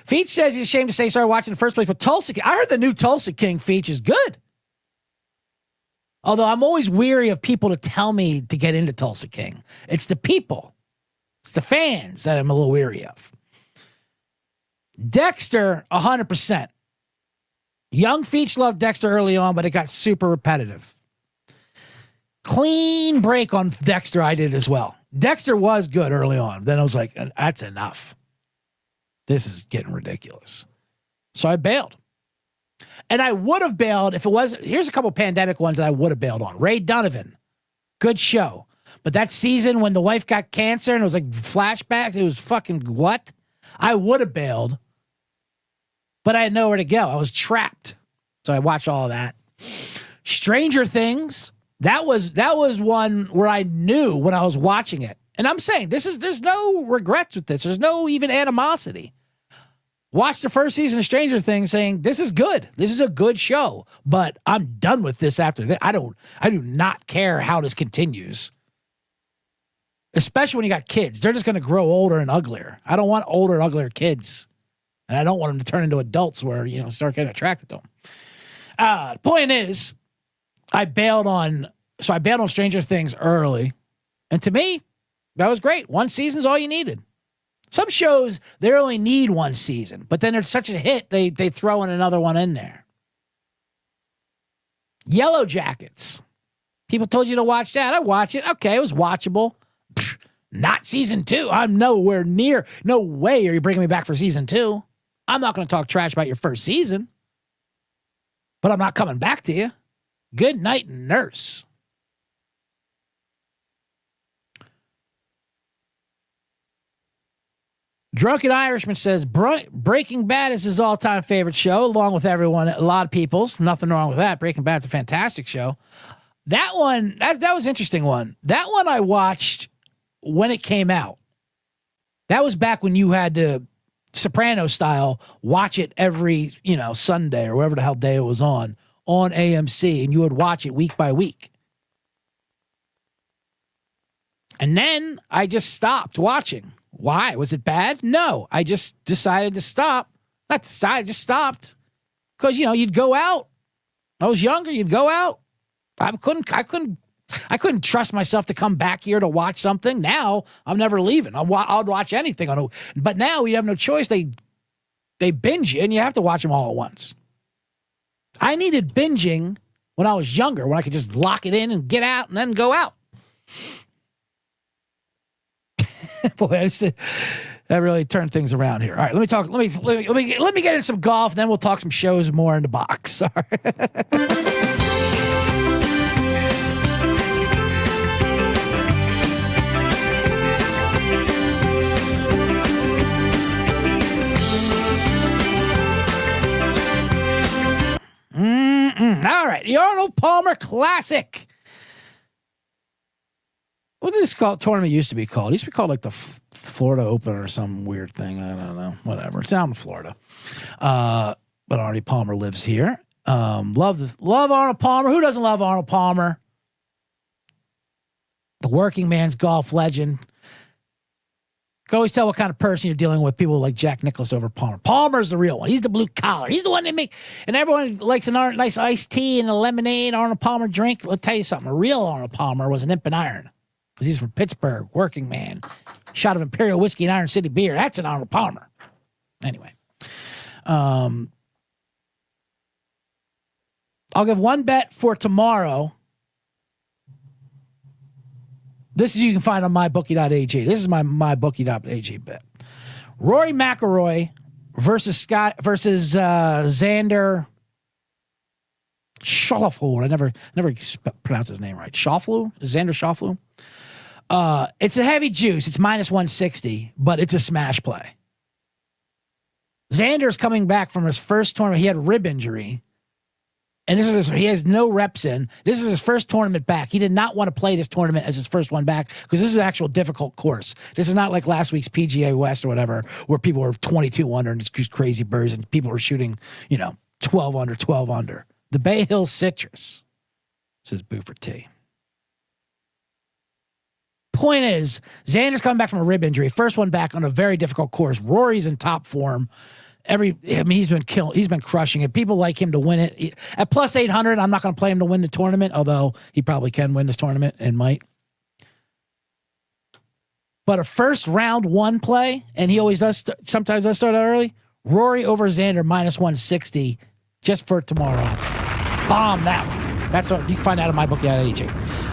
Feach says he's ashamed to say he started watching in the first place, but Tulsa King. I heard the new Tulsa King, Feach, is good. Although I'm always weary of people to tell me to get into Tulsa King. It's the people. It's the fans that I'm a little weary of. Dexter, 100%. Young Feach loved Dexter early on, but it got super repetitive. Clean break on Dexter, I did as well. Dexter was good early on. Then I was like, that's enough. This is getting ridiculous. So I bailed. And I would have bailed if it wasn't. Here's a couple pandemic ones that I would have bailed on. Ray Donovan. Good show. But that season when the wife got cancer and it was like flashbacks, it was fucking what? I would have bailed. But I had nowhere to go. I was trapped. So I watched all of that. Stranger Things. That was one where I knew when I was watching it. And I'm saying there's no regrets with this. There's no even animosity. Watched the first season of Stranger Things saying, this is good. This is a good show, but I'm done with this after that. I do not care how this continues. Especially when you got kids. They're just going to grow older and uglier. I don't want older and uglier kids. And I don't want them to turn into adults where, start getting attracted to them. The point is, I bailed on Stranger Things early. And to me, that was great. One season's all you needed. Some shows, they only need one season, but then they're such a hit, they throw in another one in there. Yellow Jackets. People told you to watch that. I watched it. Okay, it was watchable. Not season 2. I'm nowhere near. No way are you bringing me back for season 2. I'm not going to talk trash about your first season, but I'm not coming back to you. Good night, Nurse. Drunken Irishman says Breaking Bad is his all-time favorite show, along with everyone, a lot of people's. Nothing wrong with that. Breaking Bad's a fantastic show. That one, that was an interesting one. That one I watched when it came out. That was back when you had to, Soprano style, watch it every, Sunday or whatever the hell day it was on AMC, and you would watch it week by week. And then I just stopped watching. Why? Was it bad? No. I just decided to stop. Not decided, just stopped. Because, you'd go out. I was younger, you'd go out. I couldn't trust myself to come back here to watch something. Now, I'm never leaving. I'll watch anything. But now we have no choice. They binge you, and you have to watch them all at once. I needed binging when I was younger, when I could just lock it in and get out and then go out. Boy, that really turned things around here. All right, let me get into some golf, then we'll talk some shows more in the box. All right. All right, the Arnold Palmer Classic. What did this tournament used to be called? It used to be called like the Florida Open or some weird thing. I don't know. Whatever. It's out in Florida. But Arnie Palmer lives here. Love Arnold Palmer. Who doesn't love Arnold Palmer? The working man's golf legend. You can always tell what kind of person you're dealing with. People like Jack Nicklaus over Palmer. Palmer's the real one. He's the blue collar. He's the one that and everyone likes a nice iced tea and a lemonade Arnold Palmer drink. Let me tell you something. A real Arnold Palmer was an imp and iron. Because he's from Pittsburgh, working man. Shot of Imperial whiskey and Iron City beer. That's an Arnold Palmer. Anyway. I'll give one bet for tomorrow. This is you can find on mybookie.ag. This is my mybookie.ag bet. Rory McIlroy versus Xander Schauffele. I never pronounce his name right. Schauffele? Xander Schauffele? It's a heavy juice. It's minus 160, but it's a smash play. Xander's coming back from his first tournament. He had a rib injury. And he has no reps in. This is his first tournament back. He did not want to play this tournament as his first one back because this is an actual difficult course. This is not like last week's PGA West or whatever, where people were 22 under and just crazy birds and people were shooting, 12 under. The Bay Hill Citrus, says Boo for T. Point is, Xander's coming back from a rib injury. First one back on a very difficult course. Rory's in top form. He's been crushing it. People like him to win it. At plus 800, I'm not going to play him to win the tournament, although he probably can win this tournament and might. But a first round one play, and he always does, sometimes does start out early. Rory over Xander minus 160 just for tomorrow. Bomb that one. That's what you can find out on mybookie.ag.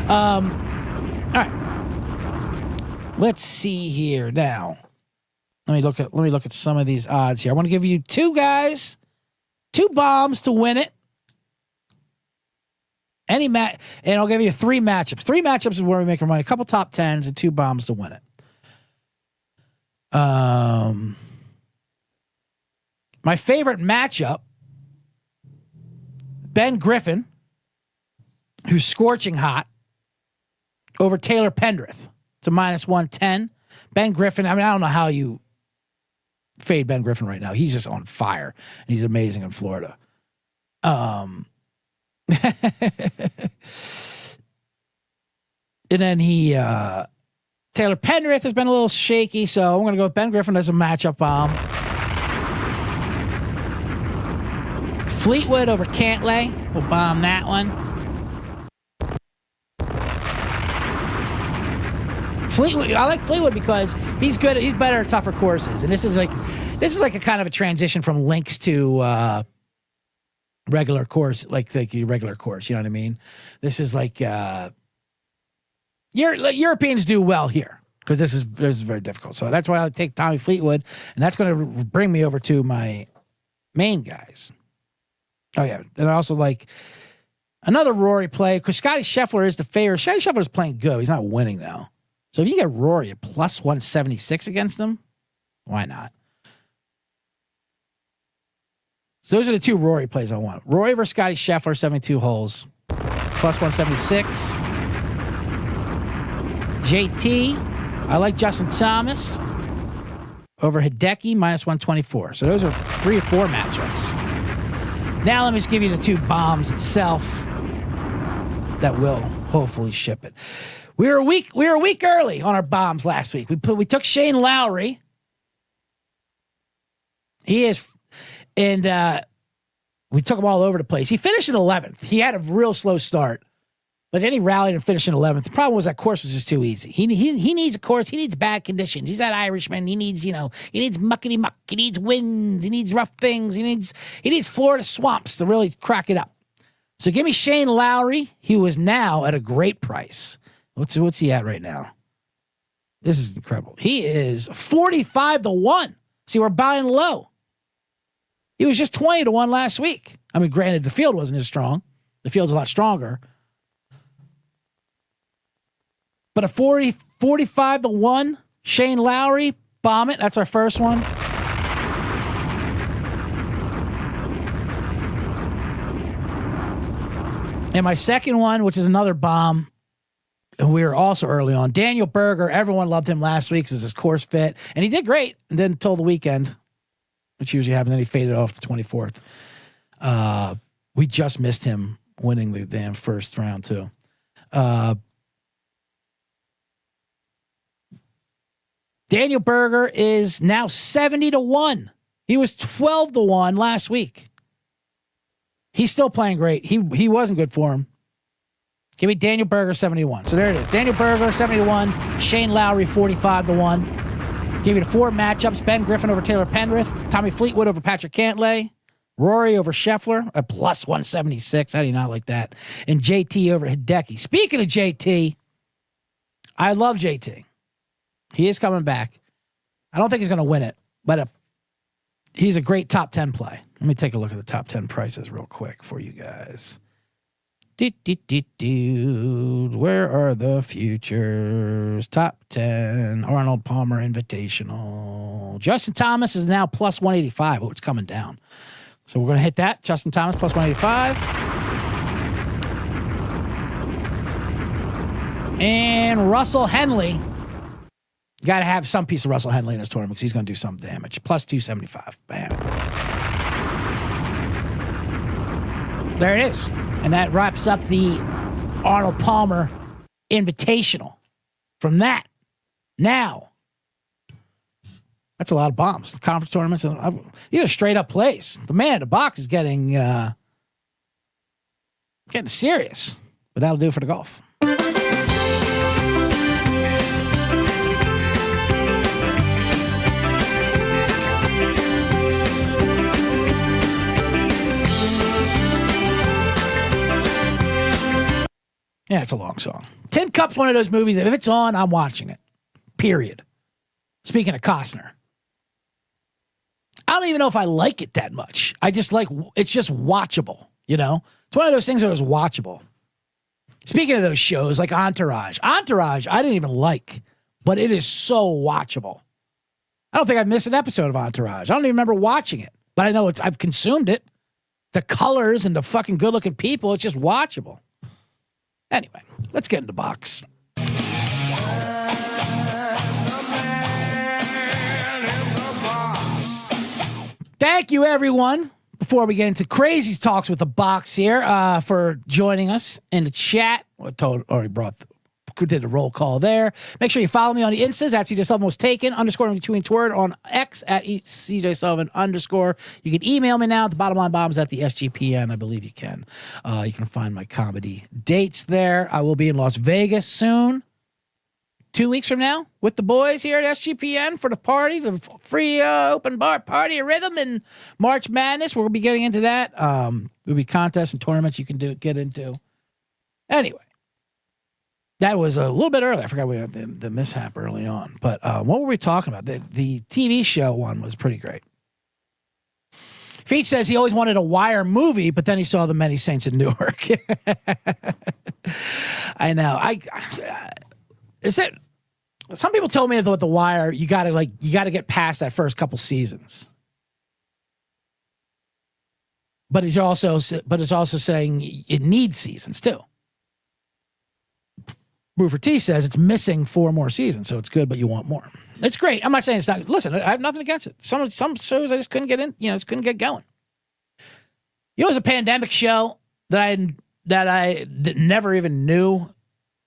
All right. Let's see here now. Let me look at some of these odds here. I want to give you two bombs to win it. And I'll give you three matchups. Three matchups is where we make our money. A couple top tens and two bombs to win it. My favorite matchup, Ben Griffin, who's scorching hot, over Taylor Pendrith to minus 110. Ben Griffin, I don't know how you fade Ben Griffin right now. He's just on fire, and he's amazing in Florida. And then Taylor Pendrith has been a little shaky, so I'm going to go with Ben Griffin as a matchup bomb. Fleetwood over Cantlay. We'll bomb that one. Fleetwood, I like Fleetwood because he's good. He's better at tougher courses, and this is like a kind of a transition from links to regular course, like regular course. You know what I mean? This is like Europeans do well here because this is very difficult. So that's why I take Tommy Fleetwood, and that's going to bring me over to my main guys. Oh yeah, and I also like another Rory play because Scotty Scheffler is the favorite. Scotty Scheffler is playing good. He's not winning though. So if you get Rory at plus 176 against him, why not? So those are the two Rory plays I want. Rory versus Scotty Scheffler, 72 holes, plus 176. JT, I like Justin Thomas over Hideki, minus 124. So those are 3 or 4 matchups. Now let me just give you the two bombs itself that will hopefully ship it. We were a week early on our bombs last week. We took Shane Lowry. He is, and we took him all over the place. He finished in 11th. He had a real slow start, but then he rallied and finished in 11th. The problem was that course was just too easy. He needs a course. He needs bad conditions. He's that Irishman. He needs muckety muck. He needs winds. He needs rough things. He needs Florida swamps to really crack it up. So give me Shane Lowry. He was now at a great price. What's he at right now? This is incredible. He is 45-1. See, we're buying low. He was just 20-1 last week. I mean, granted, the field wasn't as strong. The field's a lot stronger. But a 45-1 Shane Lowry, bomb it. That's our first one. And my second one, which is another bomb, and we were also early on. Daniel Berger, everyone loved him last week because his course fit. And he did great. And then until the weekend, which usually happens, then he faded off the 24th. We just missed him winning the damn first round, too. Daniel Berger is now 70-1. He was 12-1 last week. He's still playing great. He wasn't good for him. Give me Daniel Berger 71. So there it is. Daniel Berger 70-1. Shane Lowry 45-1. Give you the 4 matchups: Ben Griffin over Taylor Pendrith, Tommy Fleetwood over Patrick Cantlay, Rory over Scheffler at plus 176. How do you not like that? And JT over Hideki. Speaking of JT, I love JT. He is coming back. I don't think he's going to win it, but he's a great top 10 play. Let me take a look at the top 10 prices real quick for you guys. Where are the futures? Top 10. Arnold Palmer Invitational. Justin Thomas is now plus 185. Oh, it's coming down. So we're going to hit that. Justin Thomas plus 185. And Russell Henley. You got to have some piece of Russell Henley in his tournament because he's going to do some damage. Plus 275. Bam. There it is. And that wraps up the Arnold Palmer Invitational. From that, now, that's a lot of bombs. The conference tournaments, these are straight up plays. The man in the box is getting serious. But that'll do it for the golf. Yeah, it's a long song. Tin Cup's one of those movies that if it's on, I'm watching it. Period. Speaking of Costner. I don't even know if I like it that much. I just like, it's just watchable, you know? It's one of those things that was watchable. Speaking of those shows, like Entourage. Entourage, I didn't even like, but it is so watchable. I don't think I've missed an episode of Entourage. I don't even remember watching it, but I know I've consumed it. The colors and the fucking good-looking people, it's just watchable. Anyway, let's get in the box. Thank you, everyone. Before we get into crazy talks with the box here, for joining us in the chat. Did the roll call there. Make sure you follow me on the Instas at CJ Sullivan was taken _ in between word on X at CJ Sullivan _ You can email me now at the bottom line bombs at the SGPN. I believe you can. You can find my comedy dates there. I will be in Las Vegas soon. 2 weeks from now with the boys here at SGPN for the party, the free open bar party of rhythm and March Madness. We'll be getting into that. There'll be contests and tournaments you can get into. Anyway. That was a little bit early. I forgot we had the mishap early on. But what were we talking about? The TV show one was pretty great. Feach says he always wanted a Wire movie, but then he saw The Many Saints in Newark. I know. Is it? Some people told me that with The Wire, you gotta get past that first couple seasons. But it's also saying it needs seasons too. Buford T says it's missing 4 more seasons, so it's good, but you want more. It's great. I'm not saying it's not. Listen, I have nothing against it. Some shows I just couldn't get in. Just couldn't get going. You know, it was a pandemic show that I never even knew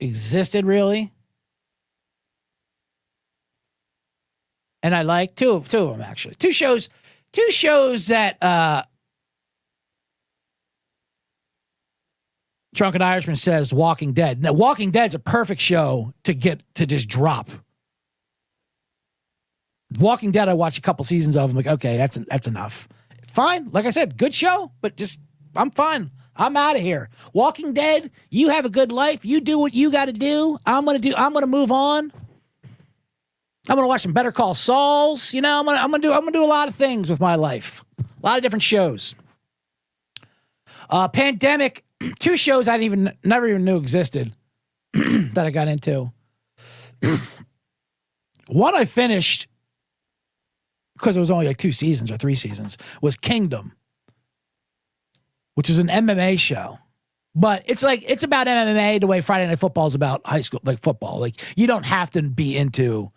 existed really, and I like two of them actually. Two shows that. Drunken Irishman says Walking Dead. Now, Walking Dead's a perfect show to just drop. Walking Dead, I watched a couple seasons of. I'm like, okay, that's enough. Fine. Like I said, good show, but just, I'm fine. I'm out of here. Walking Dead, you have a good life. You do what you got to do. I'm going to move on. I'm going to watch some Better Call Sauls. You know, I'm going to do a lot of things with my life. A lot of different shows. Pandemic, 2 shows I never even knew existed that I got into. One I finished because it was only like 2 seasons or 3 seasons was Kingdom, which is an MMA show. But it's about MMA the way Friday Night Football is about high school, like football. Like you don't have to be into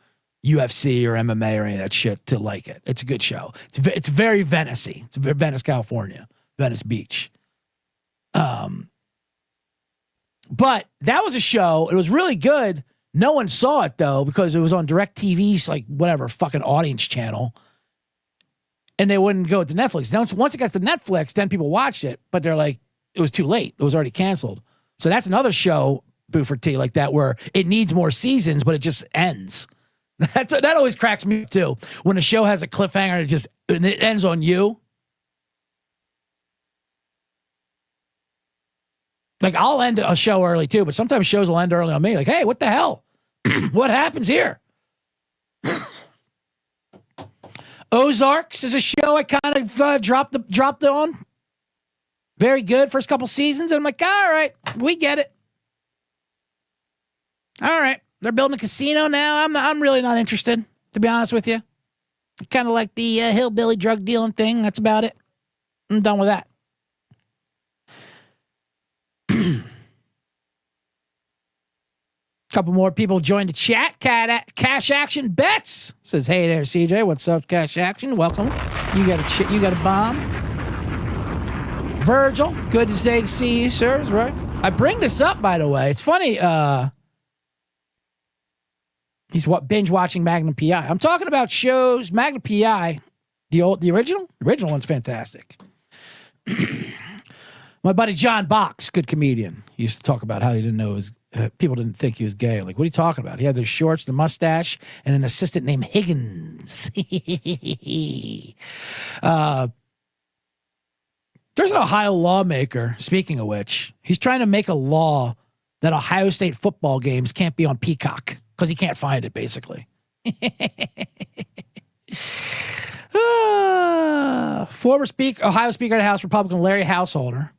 UFC or MMA or any of that shit to like it. It's a good show. It's very Venice-y. It's Venice, California, Venice Beach. But that was a show. It was really good. No one saw it though because it was on DirecTV's like whatever fucking audience channel, and they wouldn't go to Netflix. Once it got to Netflix, then people watched it, but they're like, it was too late. It was already canceled. So that's another show, Buford T, like that where it needs more seasons, but it just ends. That always cracks me up too when a show has a cliffhanger and it ends on you. Like, I'll end a show early too, but sometimes shows will end early on me. Like, hey, what the hell? What happens here? Ozarks is a show I kind of dropped on. Very good first couple seasons. And I'm like, all right, we get it. All right. They're building a casino now. I'm really not interested, to be honest with you. Kind of like the hillbilly drug dealing thing. That's about it. I'm done with that. Couple more people joined the chat. Cash Action Bets says, "Hey there, CJ. What's up, Cash Action? Welcome. You got a bomb." Virgil, good day to see you, sir. That's right. I bring this up, by the way. It's funny. He's binge watching Magnum PI. I'm talking about shows. Magnum PI, the original. The original one's fantastic. My buddy John Box, good comedian, he used to talk about how he didn't know people didn't think he was gay. Like, what are you talking about? He had the shorts, the mustache, and an assistant named Higgins. There's an Ohio lawmaker, speaking of which, he's trying to make a law that Ohio State football games can't be on Peacock because he can't find it, basically. Former Ohio Speaker of the House Republican Larry Householder.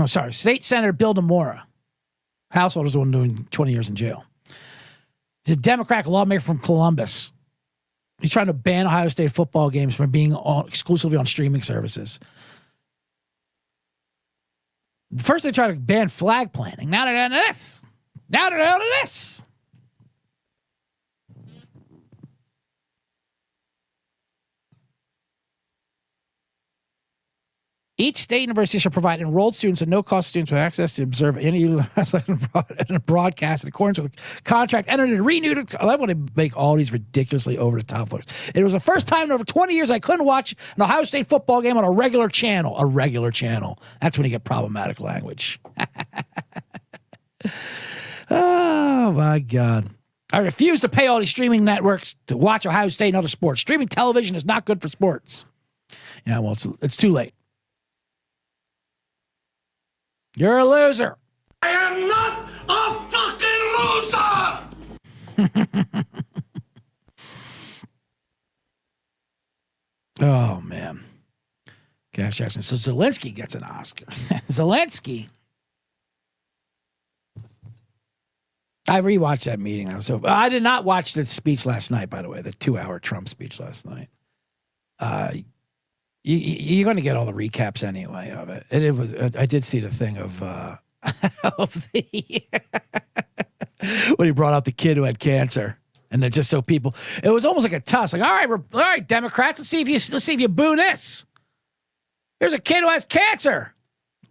Oh, sorry. State Senator Bill DeMora. Householder's the one doing 20 years in jail. He's a Democratic lawmaker from Columbus. He's trying to ban Ohio State football games from being exclusively on streaming services. First, they tried to ban flag planting. Now they're down to this. Each state university shall provide enrolled students and no-cost students with access to observe any broadcast in accordance with the contract entered and renewed. I love when they make all these ridiculously over-the-top flips. It was the first time in over 20 years I couldn't watch an Ohio State football game on a regular channel. A regular channel. That's when you get problematic language. Oh, my God. I refuse to pay all these streaming networks to watch Ohio State and other sports. Streaming television is not good for sports. Yeah, well, it's too late. You're a loser. I am not a fucking loser! Oh, man. Cash Jackson. So Zelensky gets an Oscar. Zelensky. I rewatched that meeting. I did not watch the speech last night, by the way, the 2-hour Trump speech last night. You're going to get all the recaps anyway of it. And it was. I did see the thing of the when he brought out the kid who had cancer, and then just so people, it was almost like a tuss. Like, all right, Democrats, let's see if you boo this. Here's a kid who has cancer.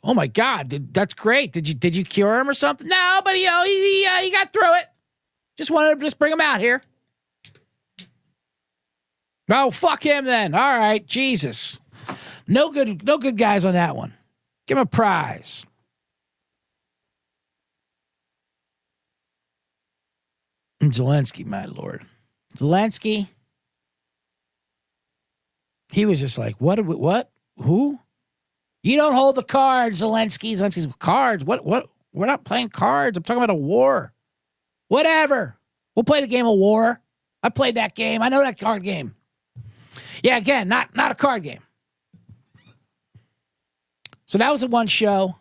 Oh my God, that's great. Did you cure him or something? No, but he got through it. Just wanted to bring him out here. Oh, fuck him then. All right, Jesus. No good guys on that one. Give him a prize. And Zelensky, my lord. Zelensky. He was just like, what? Who? You don't hold the cards, Zelensky. Zelensky's cards. What? We're not playing cards. I'm talking about a war. Whatever. We'll play the game of war. I played that game. I know that card game. Yeah, again, not a card game. So that was the one show.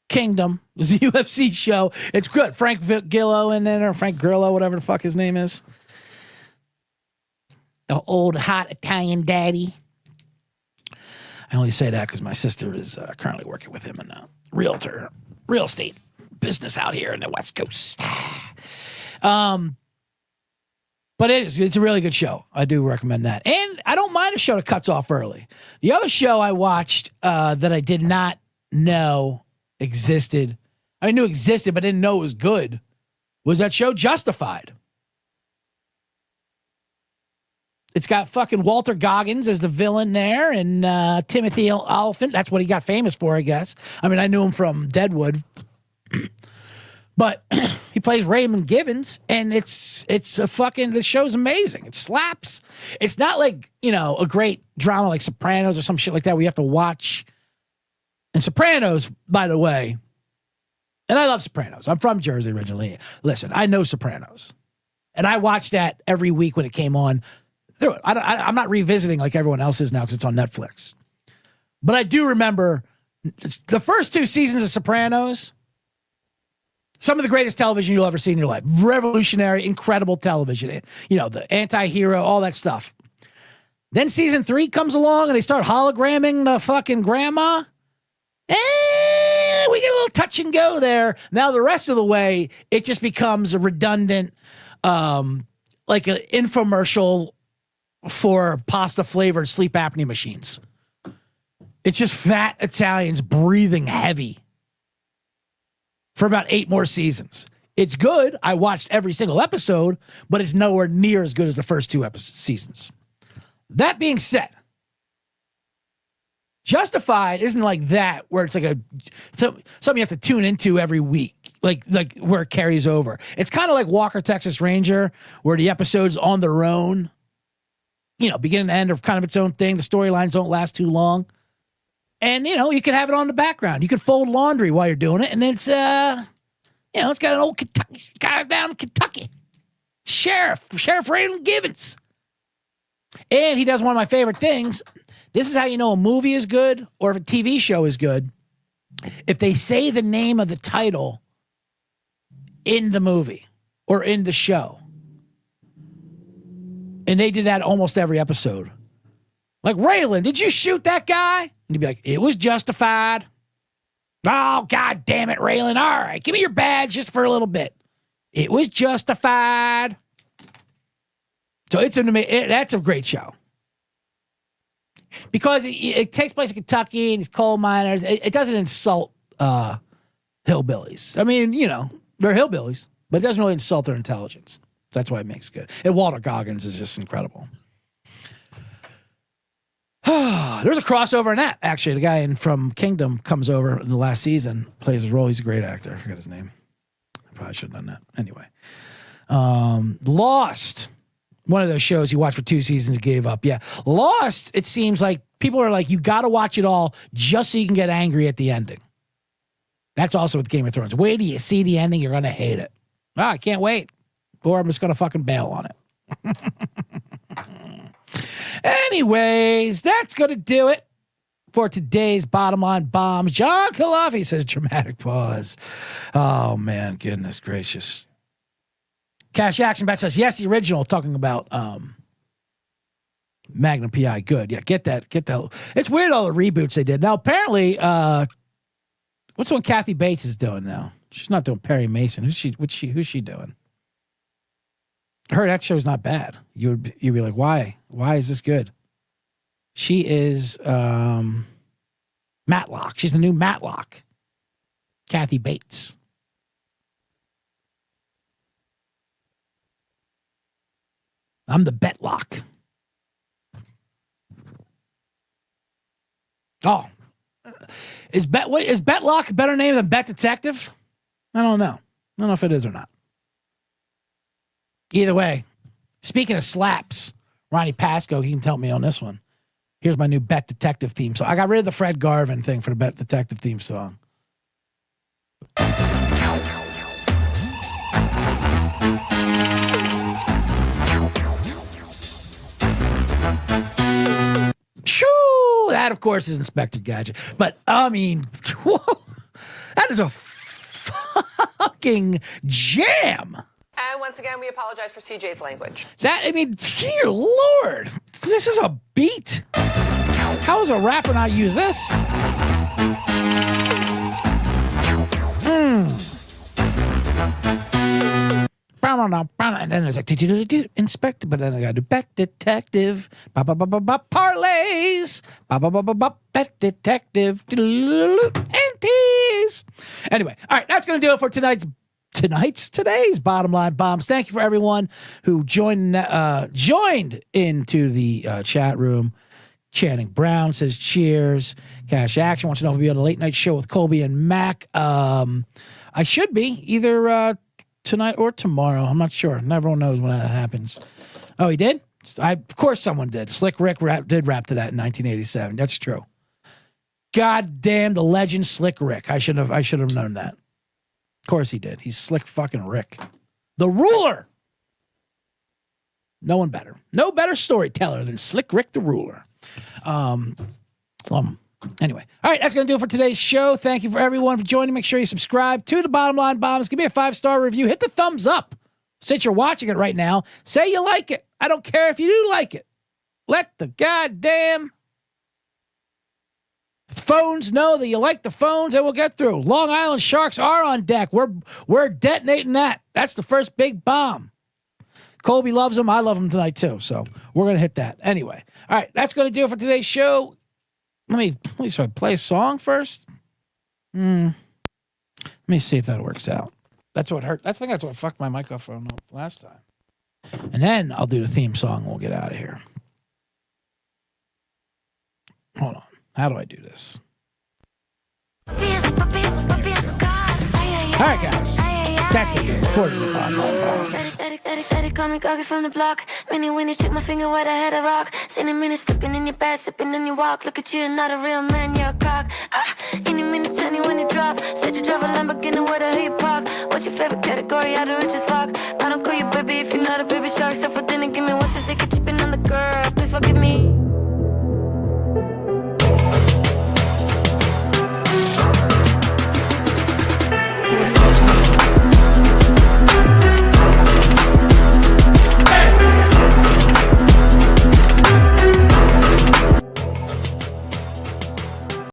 Kingdom. It was a UFC show. It's good. Frank Grillo in there, or Frank Grillo, whatever the fuck his name is. The old hot Italian daddy. I only say that because my sister is currently working with him in a real estate business out here in the West Coast. But it's a really good show. I do recommend that. And I don't mind a show that cuts off early. The other show I watched that I did not know existed, I knew existed, but didn't know it was good, was that show Justified. It's got fucking Walter Goggins as the villain there, and Timothy Oliphant. That's what he got famous for, I guess. I mean, I knew him from Deadwood. But he plays Raymond Givens, and it's a fucking, the show's amazing. It slaps. It's not like, you know, a great drama like Sopranos or some shit like that where you have to watch. And Sopranos, by the way, and I love Sopranos. I'm from Jersey originally. Listen, I know Sopranos. And I watched that every week when it came on. I'm not revisiting like everyone else is now because it's on Netflix. But I do remember the first 2 seasons of Sopranos. Some of the greatest television you'll ever see in your life. Revolutionary, incredible television. You know, the anti-hero, all that stuff. Then season 3 comes along and they start hologramming the fucking grandma. And we get a little touch and go there. Now the rest of the way, it just becomes a redundant, like an infomercial for pasta-flavored sleep apnea machines. It's just fat Italians breathing heavy. For about 8 more seasons. It's good. I watched every single episode, but it's nowhere near as good as the first 2 seasons. That being said, Justified isn't like that, where it's like something you have to tune into every week, like where it carries over. It's kind of like Walker, Texas Ranger, where the episode's on their own. You know, beginning and end are kind of its own thing. The storylines don't last too long. And, you know, you can have it on the background. You can fold laundry while you're doing it. And then it's, you know, it's got an old Kentucky guy down in Kentucky. Sheriff Raymond Givens. And he does one of my favorite things. This is how you know a movie is good or if a TV show is good. If they say the name of the title in the movie or in the show. And they did that almost every episode. Like, Raylan, did you shoot that guy? And he'd be like, it was justified. Oh, God damn it, Raylan. All right, give me your badge just for a little bit. It was justified. So that's a great show. Because it takes place in Kentucky and these coal miners. It doesn't insult hillbillies. I mean, you know, they're hillbillies, but it doesn't really insult their intelligence. That's why it makes it good. And Walter Goggins is just incredible. There's a crossover in that, actually. The guy from Kingdom comes over in the last season, plays his role. He's a great actor. I forget his name. I probably should have done that. Anyway. Lost. One of those shows you watched for 2 seasons and gave up. Yeah. Lost, it seems like people are like, you got to watch it all just so you can get angry at the ending. That's also with Game of Thrones. Wait till you see the ending, you're going to hate it. Oh, I can't wait. Or I'm just going to fucking bail on it. Anyways, that's going to do it for today's Bottom Line Bombs. John Kalafi says dramatic pause. Oh, man, goodness gracious. Cash Action Bet says, yes, the original, talking about Magnum PI. Good. Yeah, get that. It's weird, all the reboots they did. Now, apparently, what's the one Kathy Bates is doing now? She's not doing Perry Mason. Who's she doing? Her that show's not bad. You'd be like, why? Why is this good? She is Matlock. She's the new Matlock. Kathy Bates. I'm the Betlock. Oh. Is Betlock a better name than Bet Detective? I don't know. I don't know if it is or not. Either way, speaking of slaps, Ronnie Pasco, he can tell me on this one. Here's my new Bet Detective theme song. I got rid of the Fred Garvin thing for the Bet Detective theme song. Shoo! That, of course, is Inspector Gadget. But, I mean, that is a fucking jam. And once again, we apologize for CJ's language. That, I mean, dear Lord, this is a beat. How does a rapper not use this? And then there's like, inspector, but then I got to do Bet Detective, parlays, Bet Detective, and tease. Anyway, all right, that's going to do it for today's Bottom Line Bombs. Thank you for everyone who joined into the chat room. Channing Brown says cheers. Cash Action wants to know if we'll be on a late night show with Colby and Mac. I should be either tonight or tomorrow. I'm not sure. Everyone knows when that happens. Oh, he did? Of course someone did. Slick Rick did rap to that in 1987. That's true. God damn the legend Slick Rick. I should have known that. Of course he did. He's Slick fucking Rick. The ruler. No one better. No better storyteller than Slick Rick the ruler. Anyway. All right, that's going to do it for today's show. Thank you for everyone for joining. Make sure you subscribe to the Bottom Line Bombs. Give me a 5-star review. Hit the thumbs up. Since you're watching it right now, say you like it. I don't care if you do like it. Let the goddamn phones know that you like the phones and we'll get through. Long Island Sharks are on deck. We're detonating that. That's the first big bomb. Colby loves them. I love them tonight too. So we're going to hit that. Anyway. All right. That's going to do it for today's show. Let me play a song first. Let me see if that works out. That's what hurt. I think that's what fucked my microphone up last time. And then I'll do the theme song and we'll get out of here. Hold on. How do I do this? All right, guys. That's going to do it for the Bottom Line Bombs. Daddy call me cocky from the block. Many when you took my finger where I had a rock. Seen a minute slipping in your bed, sipping in your walk. Look at you, not a real man, you're a cock. Any minute, tell me when you drop. Said you drive a Lamborghini, where the hell you park? What's your favorite category? How the rich as fuck? I don't call you baby if you're not a baby shark. So for dinner, give me one to take a